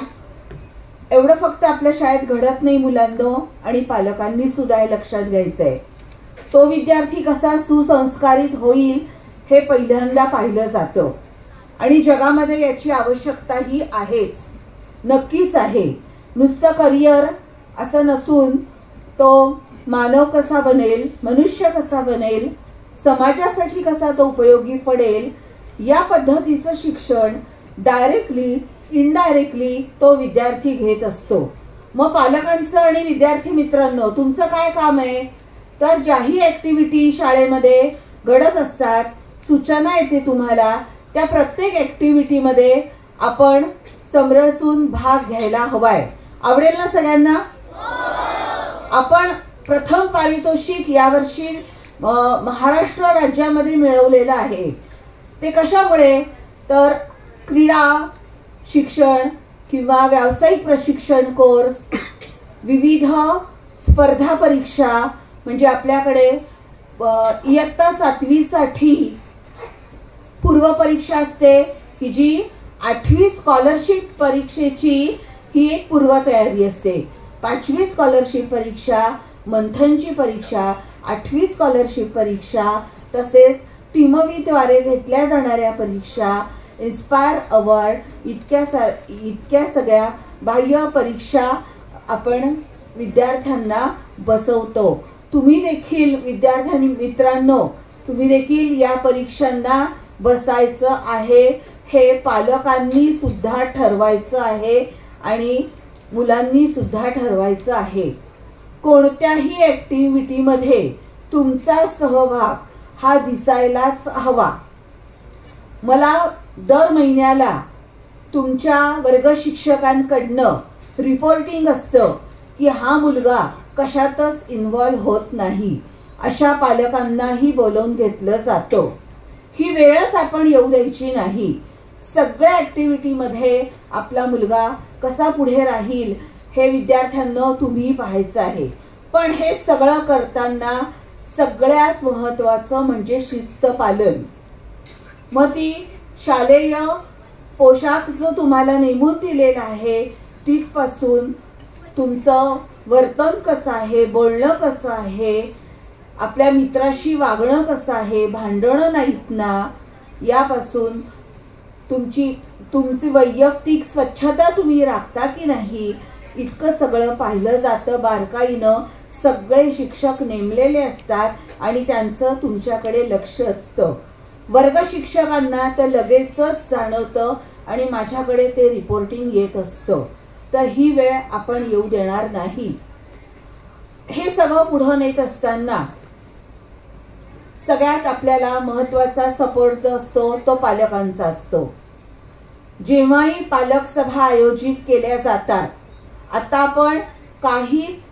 एवढं फक्त आपल्या शाळेत घडत नाही मुलांनो, आणि पालकांनी सुद्धा हे लक्षात घ्यायचंय. तो विद्यार्थी कसा सुसंस्कारित होईल हे पहिल्यांदा पाहिलं जातं आणि जगामध्ये याची आवश्यकताही आहेच, नक्कीच आहे. नुसतं करिअर असं नसून तो मानव कसा बनेल, मनुष्य कसा बनेल, समाजासाठी कसा तो उपयोगी पडेल, या पद्धतीचं शिक्षण डायरेक्टली इनडायरेक्टली तो विद्यार्थी घेत असतो. मग पालकांचं आणि विद्यार्थी मित्रांनो तुमचं काय काम आहे, तर ज्याही ऍक्टिव्हिटी शाळेमध्ये घडत असतात, सूचना येते तुम्हाला, त्या प्रत्येक ऍक्टिव्हिटीमध्ये आपण समरसून भाग घ्यायला हवाय. आवडेल ना सगळ्यांना? आपण प्रथम पारितोषिक यावर्षी महाराष्ट्र राज्यामध्ये मिळवलेलं आहे. ते कशामुळे, तर क्रीडा शिक्षण किंवा व्यावसायिक प्रशिक्षण कोर्स, विविध स्पर्धा परीक्षा, म्हणजे आपल्याकडे इयत्ता 7वी साठी पूर्वपरीक्षा असते की जी 8वी स्कॉलरशिप परीक्षेची ही एक पूर्वतयारी असते. 5वी स्कॉलरशिप परीक्षा, मंथनची परीक्षा, 8वी स्कॉलरशिप परीक्षा, तसेच टीमवीद्वारे घेतल्या जाणाऱ्या परीक्षा, इन्स्पायर अवॉर्ड, इतक्या सगळ्या बाह्य परीक्षा आपण विद्यार्थ्यांना बसवतो. तुम्ही देखील विद्यार्थ्यांनी मित्रांनो, तुम्ही देखील या परीक्षांना बसायचं आहे, हे पालकांनी सुद्धा ठरवायचं आहे आणि मुलांनी सुद्धा ठरवायचं आहे. कोणत्याही ऍक्टिव्हिटीमध्ये तुमचा सहभाग हा दिसायलाच हवा. मला दर महिन्याला तुमच्या वर्ग शिक्षकांकडनं रिपोर्टिंग असतं की हा मुलगा कशातच इन्व्हॉल्व होत नाही, अशा पालकांनाही बोलवून घेतलं जातं. ही वेळच आपण येऊ द्यायची नाही. सगळ्या ऍक्टिव्हिटीमध्ये आपला मुलगा कसा पुढे राहील हे विद्यार्थ्यांना तुम्ही पाहायचं आहे. पण हे सगळं करताना सगळ्यात महत्त्वाचं म्हणजे शिस्त पालन. मग ती शालेय पोशाख जो तुम्हाला नेमून दिलेला आहे तिथपासून तुमचं वर्तन कसं आहे, बोलणं कसं आहे, आपल्या मित्राशी वागणं कसं आहे, भांडणं नाहीत ना, यापासून तुमची वैयक्तिक स्वच्छता तुम्ही राखता की नाही, इतकं सगळं पाहिलं जातं बारकाईनं. सगळे शिक्षक नेमलेले असतात आणि त्यांचं तुमच्याकडे लक्ष असतं. वर्ग शिक्षकांना तर लगेचच जाणवतं आणि माझ्याकडे ते रिपोर्टिंग येत असतं. तर ही वेळ आपण येऊ देणार नाही. हे सगळं पुढं नेत असताना सगळ्यात आपल्याला महत्त्वाचा सपोर्ट जो असतो तो पालकांचा असतो. जेव्हाही पालक सभा आयोजित केल्या जातात, आता आपण काहीच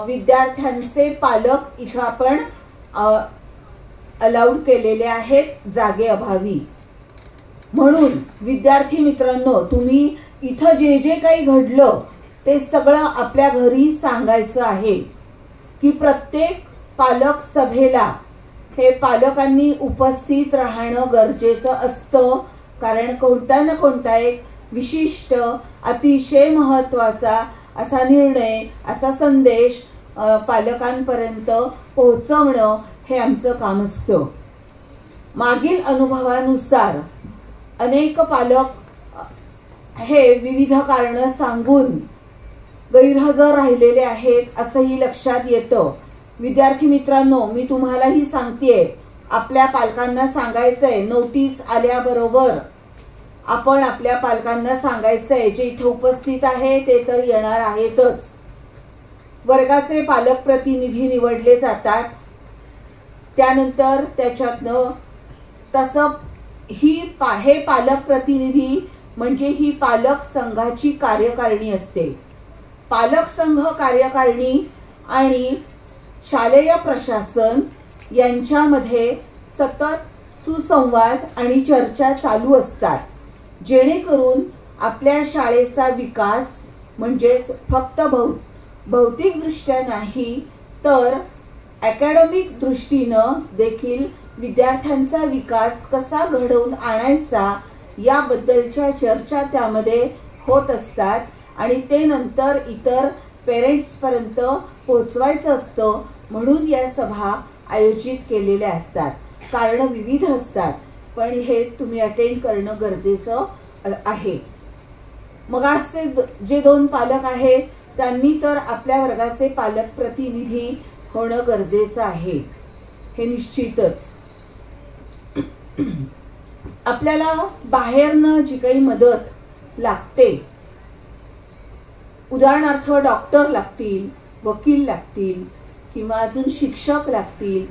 विद्यार्थ्यांचे पालक इथं आपण अलाउड केलेले आहेत जागे अभावी. म्हणून विद्यार्थी मित्रांनो, तुम्ही इथं जे जे काही घडलं ते सगळं आपल्या घरी सांगायचं आहे की प्रत्येक पालक सभेला हे पालकांनी उपस्थित राहणं गरजेचं असतं, कारण कोणता ना कोणता एक विशिष्ट अतिशय महत्त्वाचा असा निर्णय, असा संदेश पालकांपर्यंत पोहोचवणं हे आमचं काम असतं. मागील अनुभवानुसार अनेक पालक हे विविध कारणं सांगून गैरहजर राहिलेले आहेत असंही लक्षात येतं. विद्यार्थी मित्रांनो, मी तुम्हालाही सांगतेय, आपल्या पालकांना सांगायचंय, नोटीस आल्याबरोबर आपण आपल्या पालकांना सांगायचंय, जे इथे उपस्थित आहे ते तर येणार आहेतच. वर्गाचे पालक प्रतिनिधी निवडले जातात, त्यानंतर त्याच्यातनं तसं हे पालक प्रतिनिधी म्हणजे ही पालक संघाची कार्यकारिणी असते. पालक संघ कार्यकारिणी आणि शालेय प्रशासन यांच्यामध्ये सतत सुसंवाद आणि चर्चा चालू असतात, जेणेकरून आपल्या शाळेचा विकास म्हणजेच फक्त भौतिकदृष्ट्या नाही तर अकॅडमिक दृष्टीनं देखील विद्यार्थ्यांचा विकास कसा घडवून आणायचा याबद्दलच्या चर्चा त्यामध्ये होत असतात आणि ते नंतर इतर पेरेंट्सपर्यंत पोहोचवायचं असतं. म्हणून या सभा आयोजित केलेल्या असतात. कारणं विविध असतात, पण हे तुम्ही अटेंड करणं गरजेचं आहे. मग आजचे जे 2 पालक आहेत त्यांनी तर आपल्या वर्गाचे पालक प्रतिनिधी होणं गरजेचं आहे, हे निश्चितच. आपल्याला बाहेरनं जी काही मदत लागते, उदाहरणार्थ डॉक्टर लागतील, वकील लागतील किंवा अजून शिक्षक लागतील,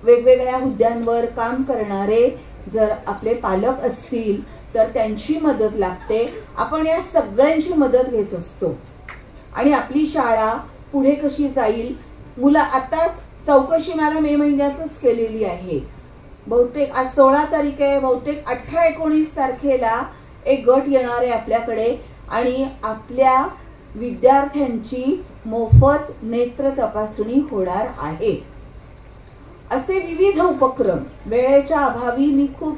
वेगवेगळ्या हुद्द्यांवर काम करणारे जर आपले पालक असतील तर त्यांची मदत लागते. आपण या सगळ्यांची मदत घेत असतो आणि आपली शाळा पुढे कशी जाईल. मुलं आताच चौकशी मला मे महिन्यातच केलेली आहे. बहुतेक आज 16 तारीख आहे, बहुतेक 18-19 तारखेला एक गट येणार आहे आपल्याकडे आणि आपल्या विद्यार्थ्यांची मोफत नेत्र तपासणी होणार आहे. असे विविध उपक्रम. वेळेच्या अभावी मी खूप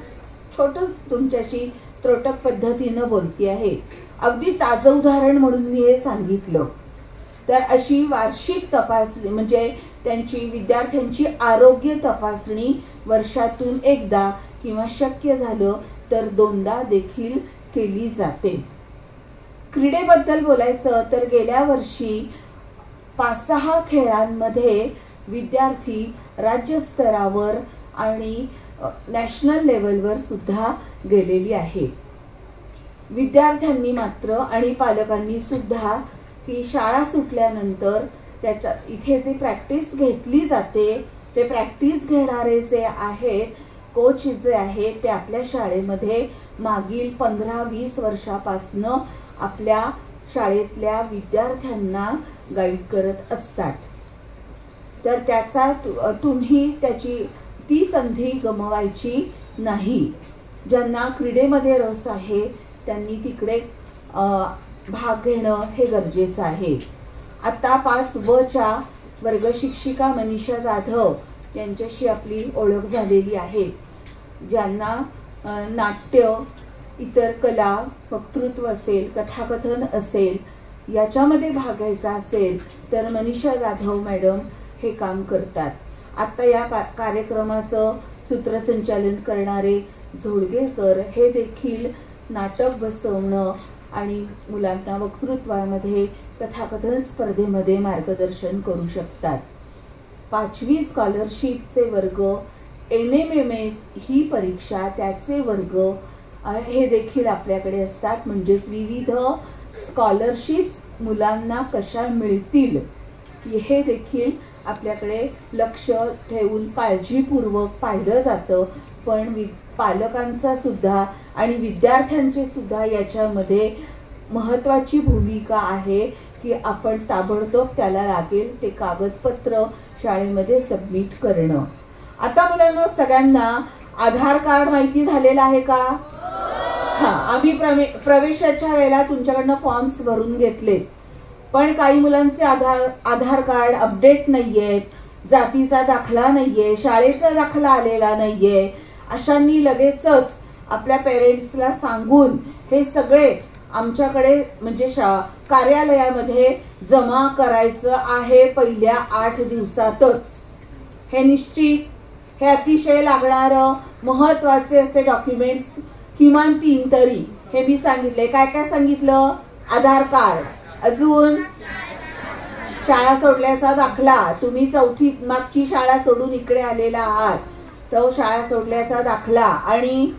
छोटंच तुमच्याशी त्रोटक पद्धतीनं बोलते आहे. अगदी ताजं उदाहरण म्हणून मी हे सांगितलं. तर अशी वार्षिक तपासणी म्हणजे त्यांची विद्यार्थ्यांची आरोग्य तपासणी वर्षातून एकदा किंवा शक्य झालं तर 2दा देखील केली जाते. क्रीडेबद्दल बोलायचं तर गेल्या वर्षी 5-6 खेळांमध्ये विद्यार्थी राज्यस्तरावर आणि नॅशनल लेवलवर सुद्धा गेलेली आहे. विद्यार्थ्यांनी मात्र आणि पालकांनी सुद्धा की शाळा सुटल्यानंतर त्याच्या इथे जे प्रॅक्टिस घेतली जाते ते प्रॅक्टिस घेणारे जे आहेत, कोच जे आहेत, ते आपल्या शाळेमध्ये मागील 15-20 वर्षापासनं आपल्या शाळेतल्या विद्यार्थ्यांना गाईड करत असतात. तर त्याचा तुम्ही ती संधी गमवायची नाही. ज्यांना क्रीडेमध्ये रस आहे त्यांनी तिकडे भाग घेणं हे गरजेचं आहे. आता 5Bच्या वर्ग शिक्षिका मनीषा जाधव यांच्याशी आपली ओळख झालेली आहेच. ज्यांना नाट्य, इतर कला, वक्तृत्व असेल, कथाकथन असेल, याच्यामध्ये भाग घ्यायचा असेल तर मनीषा जाधव मॅडम हे काम करतात. आता या कार्यक्रमाचं सूत्रसंचालन करणारे झोडगे सर हे देखील नाटक बसवणं आणि मुलांना वक्तृत्वामध्ये, कथाकथन स्पर्धेमध्ये मार्गदर्शन करू शकतात. 5वी स्कॉलरशिपचे वर्ग, NMMS ही परीक्षा, त्याचे वर्ग हे देखील आपल्याकडे असतात. म्हणजेच विविध स्कॉलरशिप्स मुलांना कशा मिळतील हे देखील आपल्याकडे लक्ष ठेवून काळजीपूर्वक पाहिलं जातं. पण पालकांचा सुद्धा आणि विद्यार्थ्यांची सुद्धा याच्यामध्ये महत्त्वाची भूमिका आहे की आपण ताबडतोब त्याला लागेल ते कागदपत्र शाळेमध्ये सबमिट करणं. आता मुलांना सगळ्यांना आधार कार्ड माहिती झालेलं आहे का? हां, आम्ही प्रवेशाच्या वेळेला तुमच्याकडनं फॉर्म्स भरून घेतले, पण काही मुलांचे आधार कार्ड अपडेट नाही आहेत जातीचा दाखला नाहीये, शाळेचा दाखला आलेला नाहीये, अशांनी लगेचच आपल्या पेरेंट्सला सांगून हे सगळे आमच्याकडे म्हणजे कार्यालयामध्ये जमा करायचं आहे पहिल्या 8 दिवसातच. हे निश्चित, हे अतिशय लागणारं महत्वाचे असे डॉक्युमेंट्स किमान 3 तरी हे मी सांगितले. काय काय सांगितलं? आधार कार्ड, अजून शाळा सोडल्याचा दाखला, तुम्ही 4थी मागची शाळा सोडून इकडे आलेला आहात, तो शाळा सोडल्याचा दाखला आणि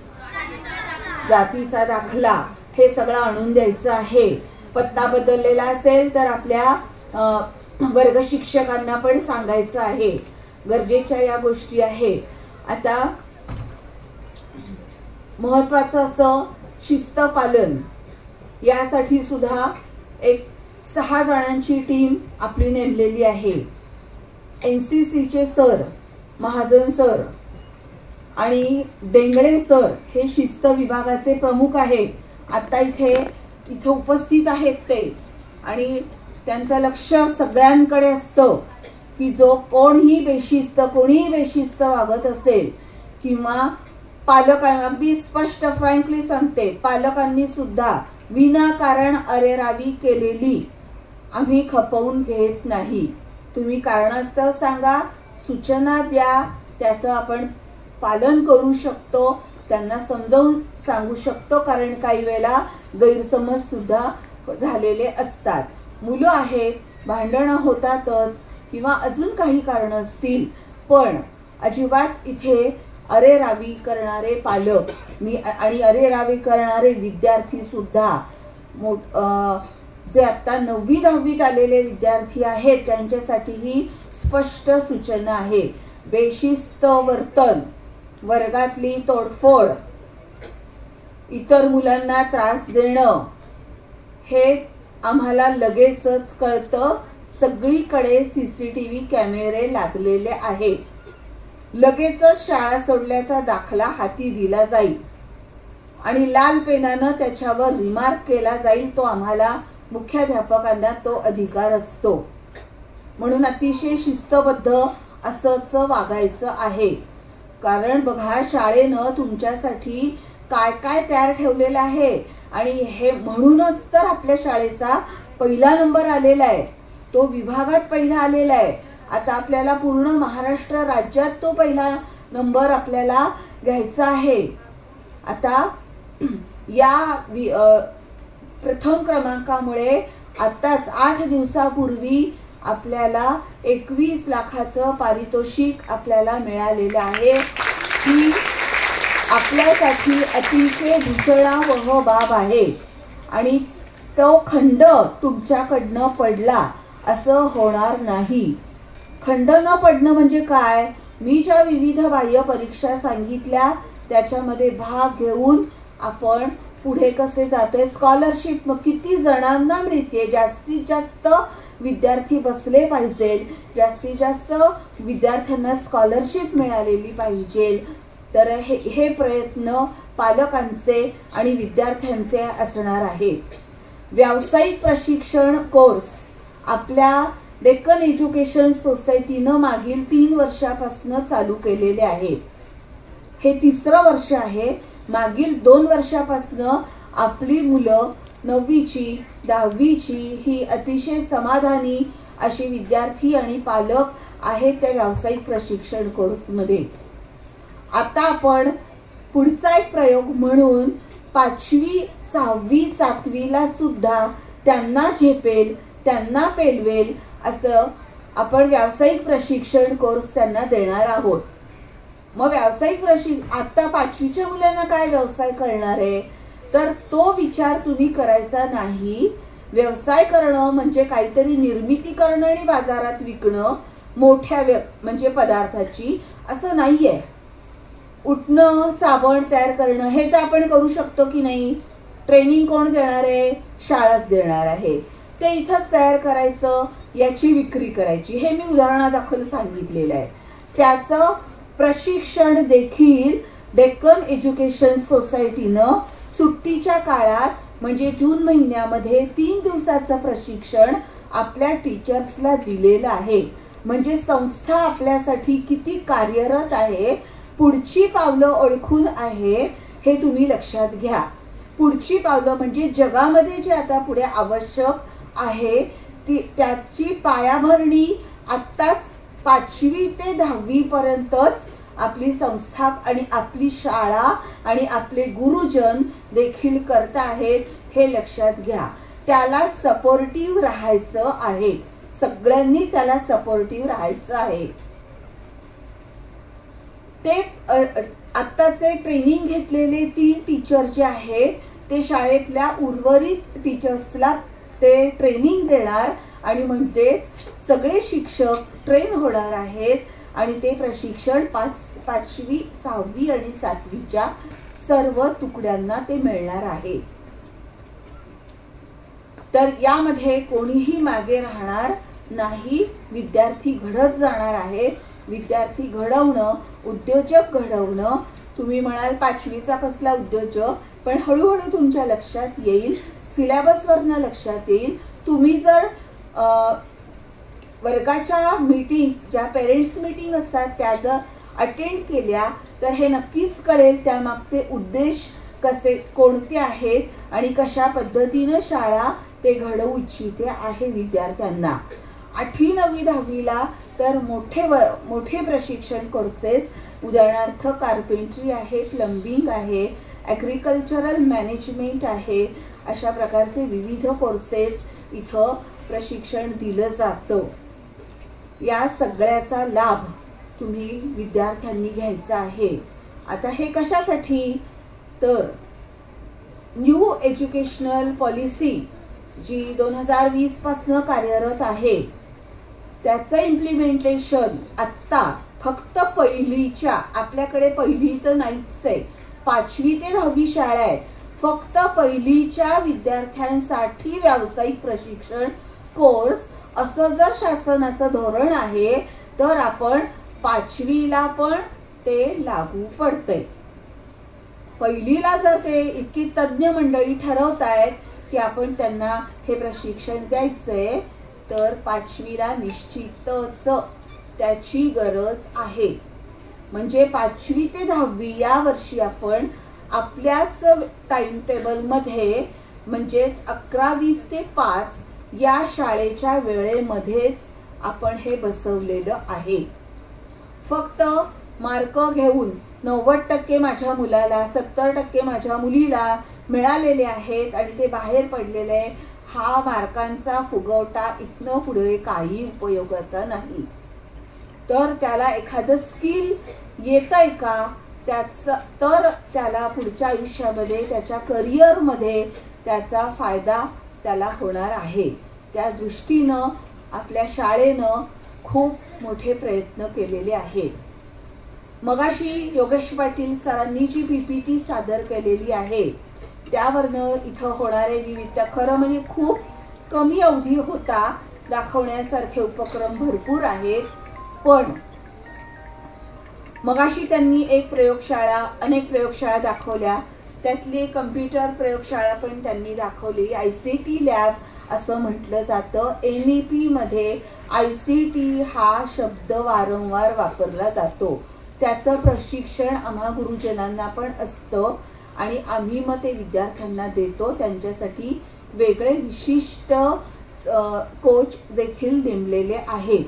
जातीचा दाखला, हे सगळं आणून द्यायचं आहे. पत्ता बदललेला असेल तर आपल्या वर्ग शिक्षकांना पण सांगायचं आहे. गरजेच्या या गोष्टी आहेत. आता महत्वाचं असं शिस्त पालन, यासाठी सुद्धा एक 6 जणांची टीम आपली नेमलेली आहे. NCCचे सर, महाजन सर आणि डेंगळे सर हे शिस्त विभागाचे प्रमुख आहेत. आता इथे उपस्थित आहेत ते, आणि त्यांचं लक्ष सगळ्यांकडे असतं की जो कोणीही बेशिस्त वागत असेल किंवा पालकांना, अगदी स्पष्ट फ्रँकली सांगते, पालकांनी सुद्धा विनाकारण अरेरावी केलेली आम्ही खपवून घेत नाही. तुम्ही कारणास्तव सांगा, सूचना द्या, त्याचं आपण पालन करू शकतो, त्यांना समजावून सांगू शकतो. कारण काही वेळेला गैरसमज सुद्धा झालेले असतात. मुलं आहेत, भांडणं होतातच किंवा अजून काही कारणं असतील, पण अजिबात इथे अरेरावी करणारे पालक आणि अरेरावी करणारे विद्यार्थी सुद्धा जे आता 9वी 10वीत आलेले विद्यार्थी आहेत त्यांच्यासाठी ही स्पष्ट सूचना आहे. बेशिस्त वर्तन, वर्गातली तोडफोड, इतर मुलांना त्रास देणं, हे आम्हाला लगेचच कळतं. सगळीकडे CCTV कॅमेरे लागलेले आहेत. लगेचच शाळा सोडल्याचा दाखला हाती दिला जाईल आणि लाल पेनानं त्याच्यावर रिमार्क केला जाईल. तो आम्हाला मुख्याध्यापकांना तो अधिकार असतो. म्हणून अतिशय शिस्तबद्ध असंच वागायचं आहे. कारण बघा, शाळेनं तुमच्यासाठी काय काय तयार ठेवलेलं आहे आणि हे म्हणूनच तर आपल्या शाळेचा पहिला नंबर आलेला आहे, तो विभागात पहिला आलेला आहे. आता आपल्याला पूर्ण महाराष्ट्र राज्यात तो पहिला नंबर आपल्याला घ्यायचा आहे. आता या प्रथम क्रमांकामुळे आताच 8 दिवसापूर्वी आपल्याला 21 लाखाचं पारितोषिक आपल्याला मिळालेलं आहे. ही आपल्यासाठी अतिशय भूषणावह बाब आहे आणि तो खंड तुमच्याकडनं पडला असं होणार नाही. खंड न पडणं म्हणजे काय? मी ज्या विविध बाह्य परीक्षा सांगितल्या त्याच्यामध्ये भाग घेऊन आपण पुढे कसे जातोय, स्कॉलरशिप किती जणांना मिळते, जास्तीत जास्त विद्यार्थी बसले पाहिजे, जास्तीत जास्त विद्यार्थ्यांना स्कॉलरशिप मिळालेली पाहिजे. तर हे प्रयत्न पालकांचे आणि विद्यार्थ्यांचे असणार आहेत. व्यावसायिक प्रशिक्षण कोर्स आपल्या डेक्कन एज्युकेशन सोसायटीनं मागील 3 वर्षापासून चालू केलेले आहेत. हे 3रं वर्ष आहे. मागील 2 वर्षापासून आपली मुलं 9वीची 10वीची ही अतिशय समाधानी अशी विद्यार्थी आणि पालक आहेत त्या व्यावसायिक प्रशिक्षण कोर्समध्ये. आता आपण पुढचा एक प्रयोग म्हणून 5वी 6वी 7वीला सुद्धा त्यांना झेपेल, त्यांना पेलवेल असं आपण व्यावसायिक प्रशिक्षण कोर्स त्यांना देणार आहोत. मग व्यावसायिक आता 5वीच्या मुलांना काय व्यवसाय करणार आहे, तर तो विचार तुम्ही करायचा नाही. व्यवसाय करणं म्हणजे काहीतरी निर्मिती करणं आणि बाजारात विकणं मोठ्या म्हणजे पदार्थाची असं नाहीये. उठणं, साबण तयार करणं हे तर आपण करू शकतो की नाही. ट्रेनिंग कोण देणार आहे? शाळाच देणार आहे. ते इथंच तयार करायचं, याची विक्री करायची, हे मी उदाहरणादाखल सांगितलेलं आहे. त्याचं प्रशिक्षण देखील डेक्कन एज्युकेशन सोसायटीनं सुट्टीच्या काळात म्हणजे जून महिन्यामध्ये 3 दिवसाचं प्रशिक्षण आपल्या टीचर्सला दिलेलं आहे. म्हणजे संस्था आपल्यासाठी किती कार्यरत आहे, पुढची पावलं ओळखून आहे हे तुम्ही लक्षात घ्या. पुढची पावलं म्हणजे जगामध्ये जे आता पुढे आवश्यक आहे त्याची पायाभरणी आत्ताच 5वी ते 10वी पर्यंतच आपली संस्था आणि आपली शाळा आणि आपले गुरुजन देखील करत आहेत हे लक्षात घ्या. त्याला सपोर्टिव्ह राहायचं आहे, सगळ्यांनी त्याला सपोर्टिव्ह राहायचं आहे. ते आत्ताचे ट्रेनिंग घेतलेले 3 टीचर जे आहेत ते शाळेतल्या उर्वरित टीचर्सला ते ट्रेनिंग देणार आणि म्हणजेच सगळे शिक्षक ट्रेन होणार आहेत आणि ते प्रशिक्षण 5वी, 6वी आणि 7वीच्या सर्व तुकड्यांना ते मिळणार आहे. तर यामध्ये कोणीही मागे राहणार नाही, विद्यार्थी घडत जाणार आहेत. विद्यार्थी घडवणं, उद्योजक घडवणं. तुम्ही म्हणाल 5वीचा कसला उद्योजक, पण हळूहळू तुमच्या लक्षात येईल, सिलेबसवरनं लक्षात येईल. तुम्ही जर वर्गाच्या मीटिंग्स, ज्या पेरेंट्स मीटिंग असतात त्या जर अटेंड केल्या तर हे नक्कीच कळेल त्यामागचे उद्देश कोणते आहेत आणि कशा पद्धतीनं शाळा ते घडवू इच्छिते आहे विद्यार्थ्यांना. 8वी, 9वी, 10वीला तर मोठे प्रशिक्षण कोर्सेस, उदाहरणार्थ कार्पेंट्री आहे, प्लंबिंग आहे, ॲग्रिकल्चरल मॅनेजमेंट आहे, अशा प्रकारचे विविध कोर्सेस इथं प्रशिक्षण दिलं जातं. या सगळ्याचा लाभ तुम्ही विद्यार्थ्यांनी घ्यायचा आहे. आता हे कशासाठी, तर न्यू एज्युकेशनल पॉलिसी जी 2020 पासून कार्यरत आहे त्याचं इम्प्लिमेंटेशन आत्ता फक्त पहिलीच्या, आपल्याकडे पहिली तर नाहीच आहे, 5वी ते 10वी शाळा आहे, फक्त पहिलीच्या विद्यार्थ्यांसाठी व्यावसायिक प्रशिक्षण कोर्स असं जर शासनाचं धोरण आहे तर आपण 5वीला पण ते लागू पडतंय. पहिलीला जर ते इतकी तज्ज्ञ मंडळी ठरवतायत की आपण त्यांना हे प्रशिक्षण द्यायचंय तर 5वीला निश्चितच त्याची गरज आहे. म्हणजे 5वी ते 10वी या वर्षी आपण आपल्याच टाइम टेबलमध्ये म्हणजेच 11:20 ते 5 या शाळेच्या वेळेमध्येच आपण हे बसवलेलं आहे. फक्त मार्क घेऊन 90% माझ्या मुलाला, 70% माझ्या मुलीला मिळालेले आहेत आणि ते बाहेर पडलेले, हा मार्कांचा फुगवटा इथनं पुढे काही उपयोगाचा नाही. तर त्याला एखादं स्किल येतंय का, तर त्याला पुढच्या आयुष्यामध्ये त्याच्या करिअरमध्ये त्याचा फायदा त्याला होणार आहे. त्या दृष्टीनं आपल्या शाळेनं खूप मोठे प्रयत्न केलेले आहेत. मगाशी योगेश पाटील सरांनी जी PPT सादर केलेली आहे त्यावरनं इथं होणारे विविध, खरं म्हणजे खूप कमी अवधी होता, दाखवण्यासारखे उपक्रम भरपूर आहेत. पण मगाशी त्यांनी अनेक प्रयोगशाळा दाखवल्या, त्यातली कम्प्युटर प्रयोगशाळा पण त्यांनी दाखवली. ICT लॅब असं म्हटलं जातं. NEP मध्ये ICT हा शब्द वारंवार वापरला जातो. त्याचं प्रशिक्षण आम्हा गुरुजनांना पण असतं आणि आम्ही मग ते विद्यार्थ्यांना देतो. त्यांच्यासाठी वेगळे विशिष्ट कोच देखील नेमलेले आहेत.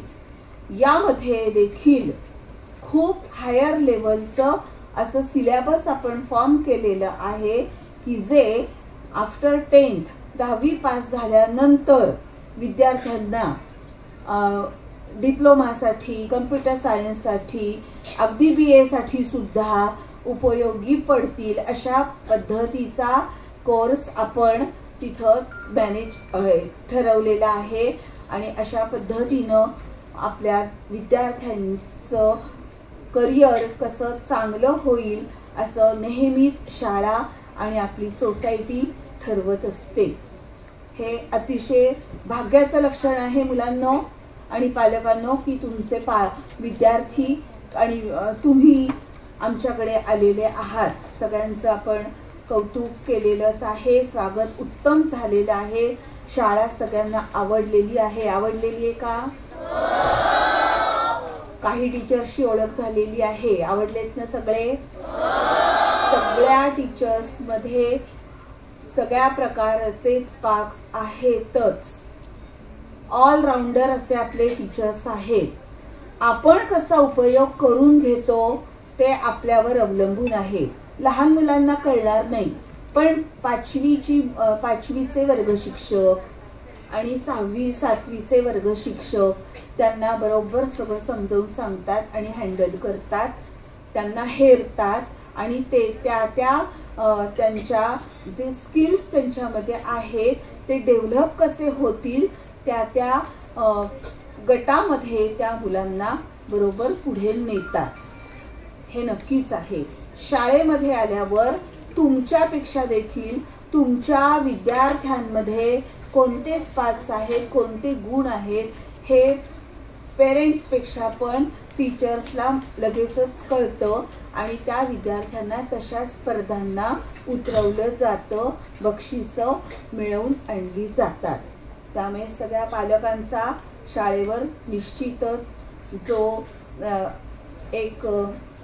यामध्ये देखील खूप हायर लेवलचं असं सिलेबस आपण फॉर्म केलेलं आहे की जे आफ्टर 10th 10वी पास झाल्यानंतर विद्यार्थ्यांना डिप्लोमासाठी, कम्प्युटर सायन्ससाठी, अगदी BA साठी सुद्धा उपयोगी पडतील अशा पद्धतीचा कोर्स आपण तिथं ठरवलेला आहे. आणि अशा पद्धतीनं आपल्या विद्यार्थ्यांचं करिअर कसं चांगलं होईल असं नेहमीच शाळा आणि आपली सोसायटी ठरवत असते. हे अतिशय भाग्याचं लक्षण आहे मुलांनो आणि पालकांनो की तुमचे विद्यार्थी आणि तुम्ही आमच्याकडे आलेले आहात. सगळ्यांचं आपण कौतुक केलेलंच आहे. स्वागत उत्तम झालेलं आहे. शाळा सगळ्यांना आवडलेली आहे. आवडलेली आहे का? काही टीचर्सची ओळख झालेली आहे. आवडलेत ना सगळे? सगळ्या टीचर्समध्ये सगळ्या प्रकारचे स्पार्क्स आहेतच. ऑलराऊंडर असे आपले टीचर्स आहेत. आपण कसा उपयोग करून घेतो ते आपल्यावर अवलंबून आहे. लहान मुलांना कळणार नाही, पण पाचवीचे वर्ग शिक्षक आणि 6वी 7वीचे वर्ग शिक्षक त्यांना बरोबर सगळं समजावून सांगतात आणि हँडल करतात, त्यांना हेरतात आणि ते त्यांच्या जे स्किल्स त्यांच्यामध्ये आहेत ते डेव्हलप कसे होतील त्या गटामध्ये त्या मुलांना बरोबर पुढे नेतात. हे नक्कीच आहे. शाळेमध्ये आल्यावर तुमच्यापेक्षा देखील तुमच्या विद्यार्थ्यांमध्ये कोणते स्पार्क्स आहेत, कोणते गुण आहेत हे पेरेंट्सपेक्षा पण टीचर्सला लगेचच कळतं आणि त्या विद्यार्थ्यांना तशा स्पर्धांना उतरवलं जातं, बक्षिसं मिळवून आणली जातात. त्यामुळे सगळ्या पालकांचा शाळेवर निश्चितच जो एक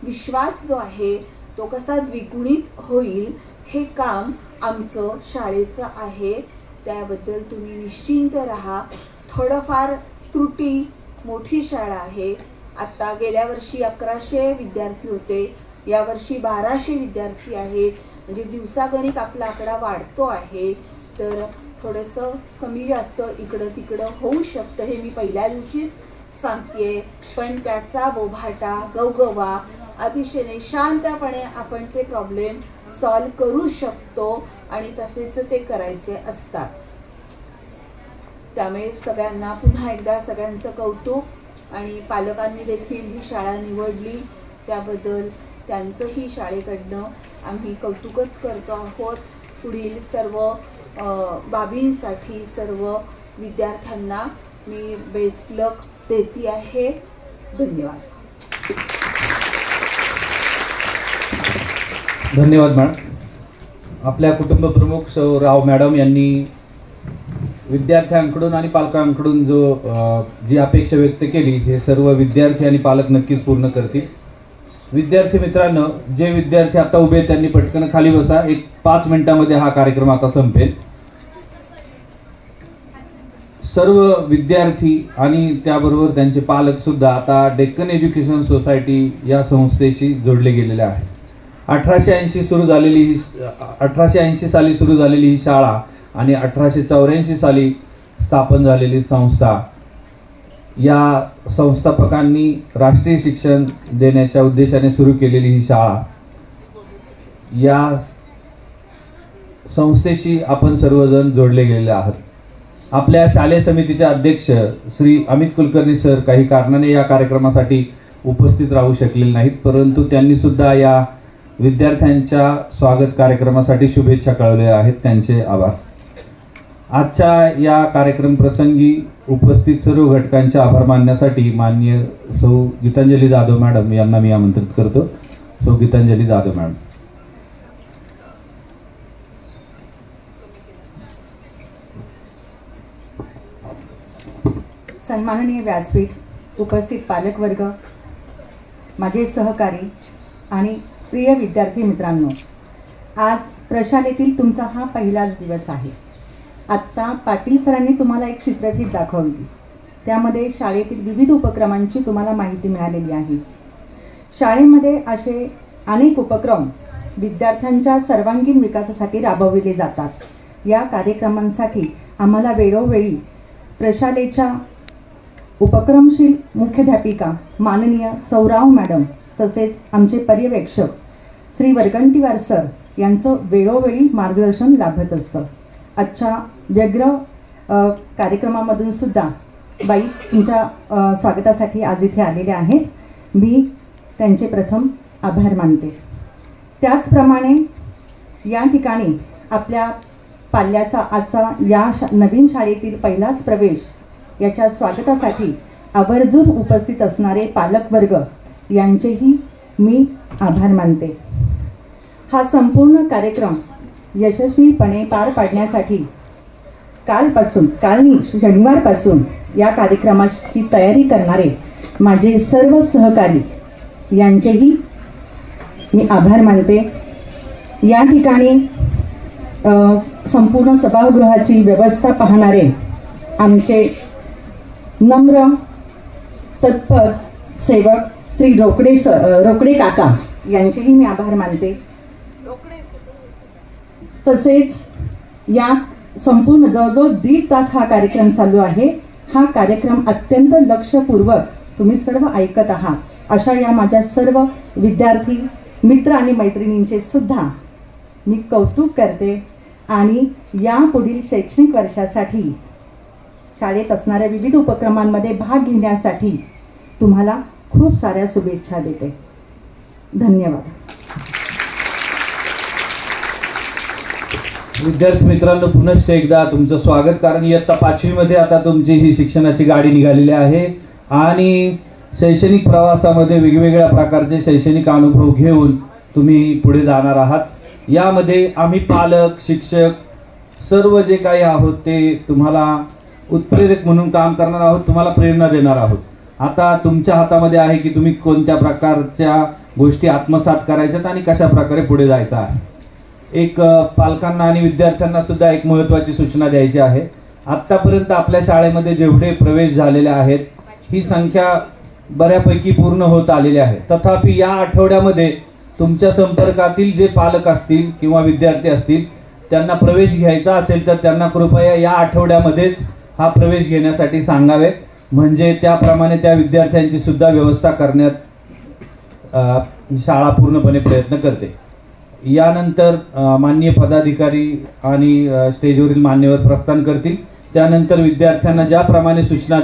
विश्वास जो आहे तो कसा द्विगुणित होईल हे काम आमचं शाळेचं आहे. त्याबद्दल तुम्ही निश्चिंत राहा. थोडंफार त्रुटी, मोठी शाळा आहे. आता गेल्या वर्षी 1100 विद्यार्थी होते, यावर्षी 1200 विद्यार्थी आहेत. म्हणजे दिवसागणिक आपला आकडा वाढतो आहे. तर थोडंसं कमी जास्त इकडं तिकडं होऊ शकतं, हे मी पहिल्या दिवशीच सांगते. पण त्याचा बोभाटा, गवगवा अतिशय शांतपणे आपण ते प्रॉब्लेम सॉल्व करू शकतो आणि तसेच ते करायचे असतात. त्यामुळे सगळ्यांना पुन्हा एकदा सगळ्यांचं कौतुक आणि पालकांनी देखील ही शाळा निवडली त्याबद्दल त्यांचंही शाळेकडनं आम्ही कौतुकच करतो आहोत. पुढील सर्व बाबींसाठी सर्व विद्यार्थ्यांना मी बेस्ट लक देते आहे. धन्यवाद. धन्यवाद मॅडम. आपल्या कुटुंब प्रमुख सौ राव मॅडम यांनी विद्यार्थ्यांकडून आणि पालकांकडून जी अपेक्षा व्यक्त केली हे सर्व विद्यार्थी आणि पालक नक्कीच पूर्ण करतील. विद्यार्थी मित्रांनो, जे विद्यार्थी आता उभे आहेत त्यांनी पटकन खाली बसा. 5 मिनिटांमध्ये हा कार्यक्रम आता संपेल. सर्व विद्यार्थी आणि त्याबरोबर त्यांचे पालक सुद्धा आता डेक्कन एज्युकेशन सोसायटी या संस्थेशी जोडले गेलेले आहेत. 1880 साली सुरू झालेली ही शाळा आणि 1884 साली स्थापन झालेली संस्था, या संस्थापकांनी राष्ट्रीय शिक्षण देण्याच्या उद्देशाने सुरू केलेली ही शाळा, या संस्थेशी आपण सर्वजण जोडले गेलेले आहात. आपल्या शालेय समितीचे अध्यक्ष श्री अमित कुलकर्णी सर काही कारणाने या कार्यक्रमासाठी उपस्थित राहू शकलेले नाहीत, परंतु त्यांनी सुद्धा या विद्यार्थ्यांच्या स्वागत कार्यक्रमासाठी शुभेच्छा कळवल्या आहेत. त्यांचे आभार. आजच्या या कार्यक्रम प्रसंगी उपस्थित सर्व घटकांचे आभार मानण्यासाठी माननीय सौ गीतांजली जाधव मॅडम यांना मी आमंत्रित करतो. सौ गीतांजली जाधव मॅडम. सन्माननीय व्यासपीठ, उपस्थित पालकवर्ग, माझे सहकारी आणि प्रिय विद्यार्थी मित्रांनो, आज प्रशालेतील तुमचा हा पहिलाच दिवस आहे. आत्ता पाटील सरांनी तुम्हाला एक चित्रफीत दाखवली, त्यामध्ये शाळेतील विविध उपक्रमांची तुम्हाला माहिती मिळालेली आहे. शाळेमध्ये असे अनेक उपक्रम विद्यार्थ्यांच्या सर्वांगीण विकासासाठी राबविले जातात. या कार्यक्रमांसाठी आम्हाला वेळोवेळी प्रशालेच्या उपक्रमशील मुख्याध्यापिका माननीय सौराव मॅडम तसेच आमचे पर्यवेक्षक श्री वरगंटीवार सर यांचं वेळोवेळी मार्गदर्शन लाभत असतं. आजच्या व्यग्र कार्यक्रमामधून सुद्धा बाई तुमच्या स्वागतासाठी आज इथे आलेल्या आहेत. मी त्यांचे प्रथम आभार मानते. त्याचप्रमाणे या ठिकाणी आपल्या पाल्याचा आजचा या नवीन शाळेतील पहिलाच प्रवेश याच्या स्वागतासाठी आवर्जून उपस्थित असणारे पालकवर्ग यांचेही मी आभार मानते. हा संपूर्ण कार्यक्रम यशस्वीपणे पार पाडण्यासाठी काल शनिवारपासून या कार्यक्रमाची तयारी करणारे माझे सर्व सहकारी यांचेही मी आभार मानते. या ठिकाणी संपूर्ण सभागृहाची व्यवस्था पाहणारे आमचे नम्र तत्पर सेवक श्री रोकडे काका यांचेही मी आभार मानते. तसेच या संपूर्ण जवळजवळ 1.5 तास हा कार्यक्रम चालू आहे. हा कार्यक्रम अत्यंत लक्षपूर्वक तुम्ही सर्व ऐकत आहात. अशा या माझ्या सर्व विद्यार्थी मित्र आणि मैत्रिणींचे सुद्धा मी कौतुक करते आणि या पुढील शैक्षणिक वर्षासाठी शाळेत असणाऱ्या विविध उपक्रमांमध्ये भाग घेण्यासाठी तुम्हाला खूप साऱ्या शुभेच्छा देते. धन्यवाद. विद्यार्थी मित्रांनो, पुनश्च एकदा तुमचं स्वागत. कारण इयत्ता 5वी मध्ये आता तुमची ही शिक्षणाची गाडी निघालेली आहे आणि शैक्षणिक प्रवासामध्ये वेगवेगळ्या प्रकारचे शैक्षणिक अनुभव घेऊन तुम्ही पुढे जाणार आहात. यामध्ये आम्ही पालक, शिक्षक सर्व जे काही आहोत ते तुम्हाला उत्प्रेरक म्हणून काम करणार आहोत, तुम्हाला प्रेरणा देणार आहोत. आता तुमच्या हातामध्ये आहे की तुम्ही कोणत्या प्रकारच्या गोष्टी आत्मसात करायच्यात आणि कशा प्रकारे पुढे जायचं आहे. एक पालकांना आणि विद्यार्थ्यांना सुद्धा एक महत्त्वाची सूचना द्यायची आहे. आत्तापर्यंत आपल्या शाळेमध्ये जेवढे प्रवेश झालेले आहेत ही संख्या बऱ्यापैकी पूर्ण होत आलेली आहे. तथापि या आठवड्यामध्ये तुमच्या संपर्कातील जे पालक असतील किंवा विद्यार्थी असतील त्यांना प्रवेश घ्यायचा असेल तर त्यांना कृपया या आठवड्यामध्येच हा प्रवेश घेण्यासाठी सांगावे, म्हणजे त्याप्रमाणे त्या विद्यार्थ्यांची सुद्धा व्यवस्था करण्यात शाळा पूर्णपणे प्रयत्न करते. यानंतर माननीय पदाधिकारी आणि स्टेजवरील मान्यवर प्रस्थान करतील. त्यानंतर विद्यार्थ्यांना ज्याप्रमाणे सूचना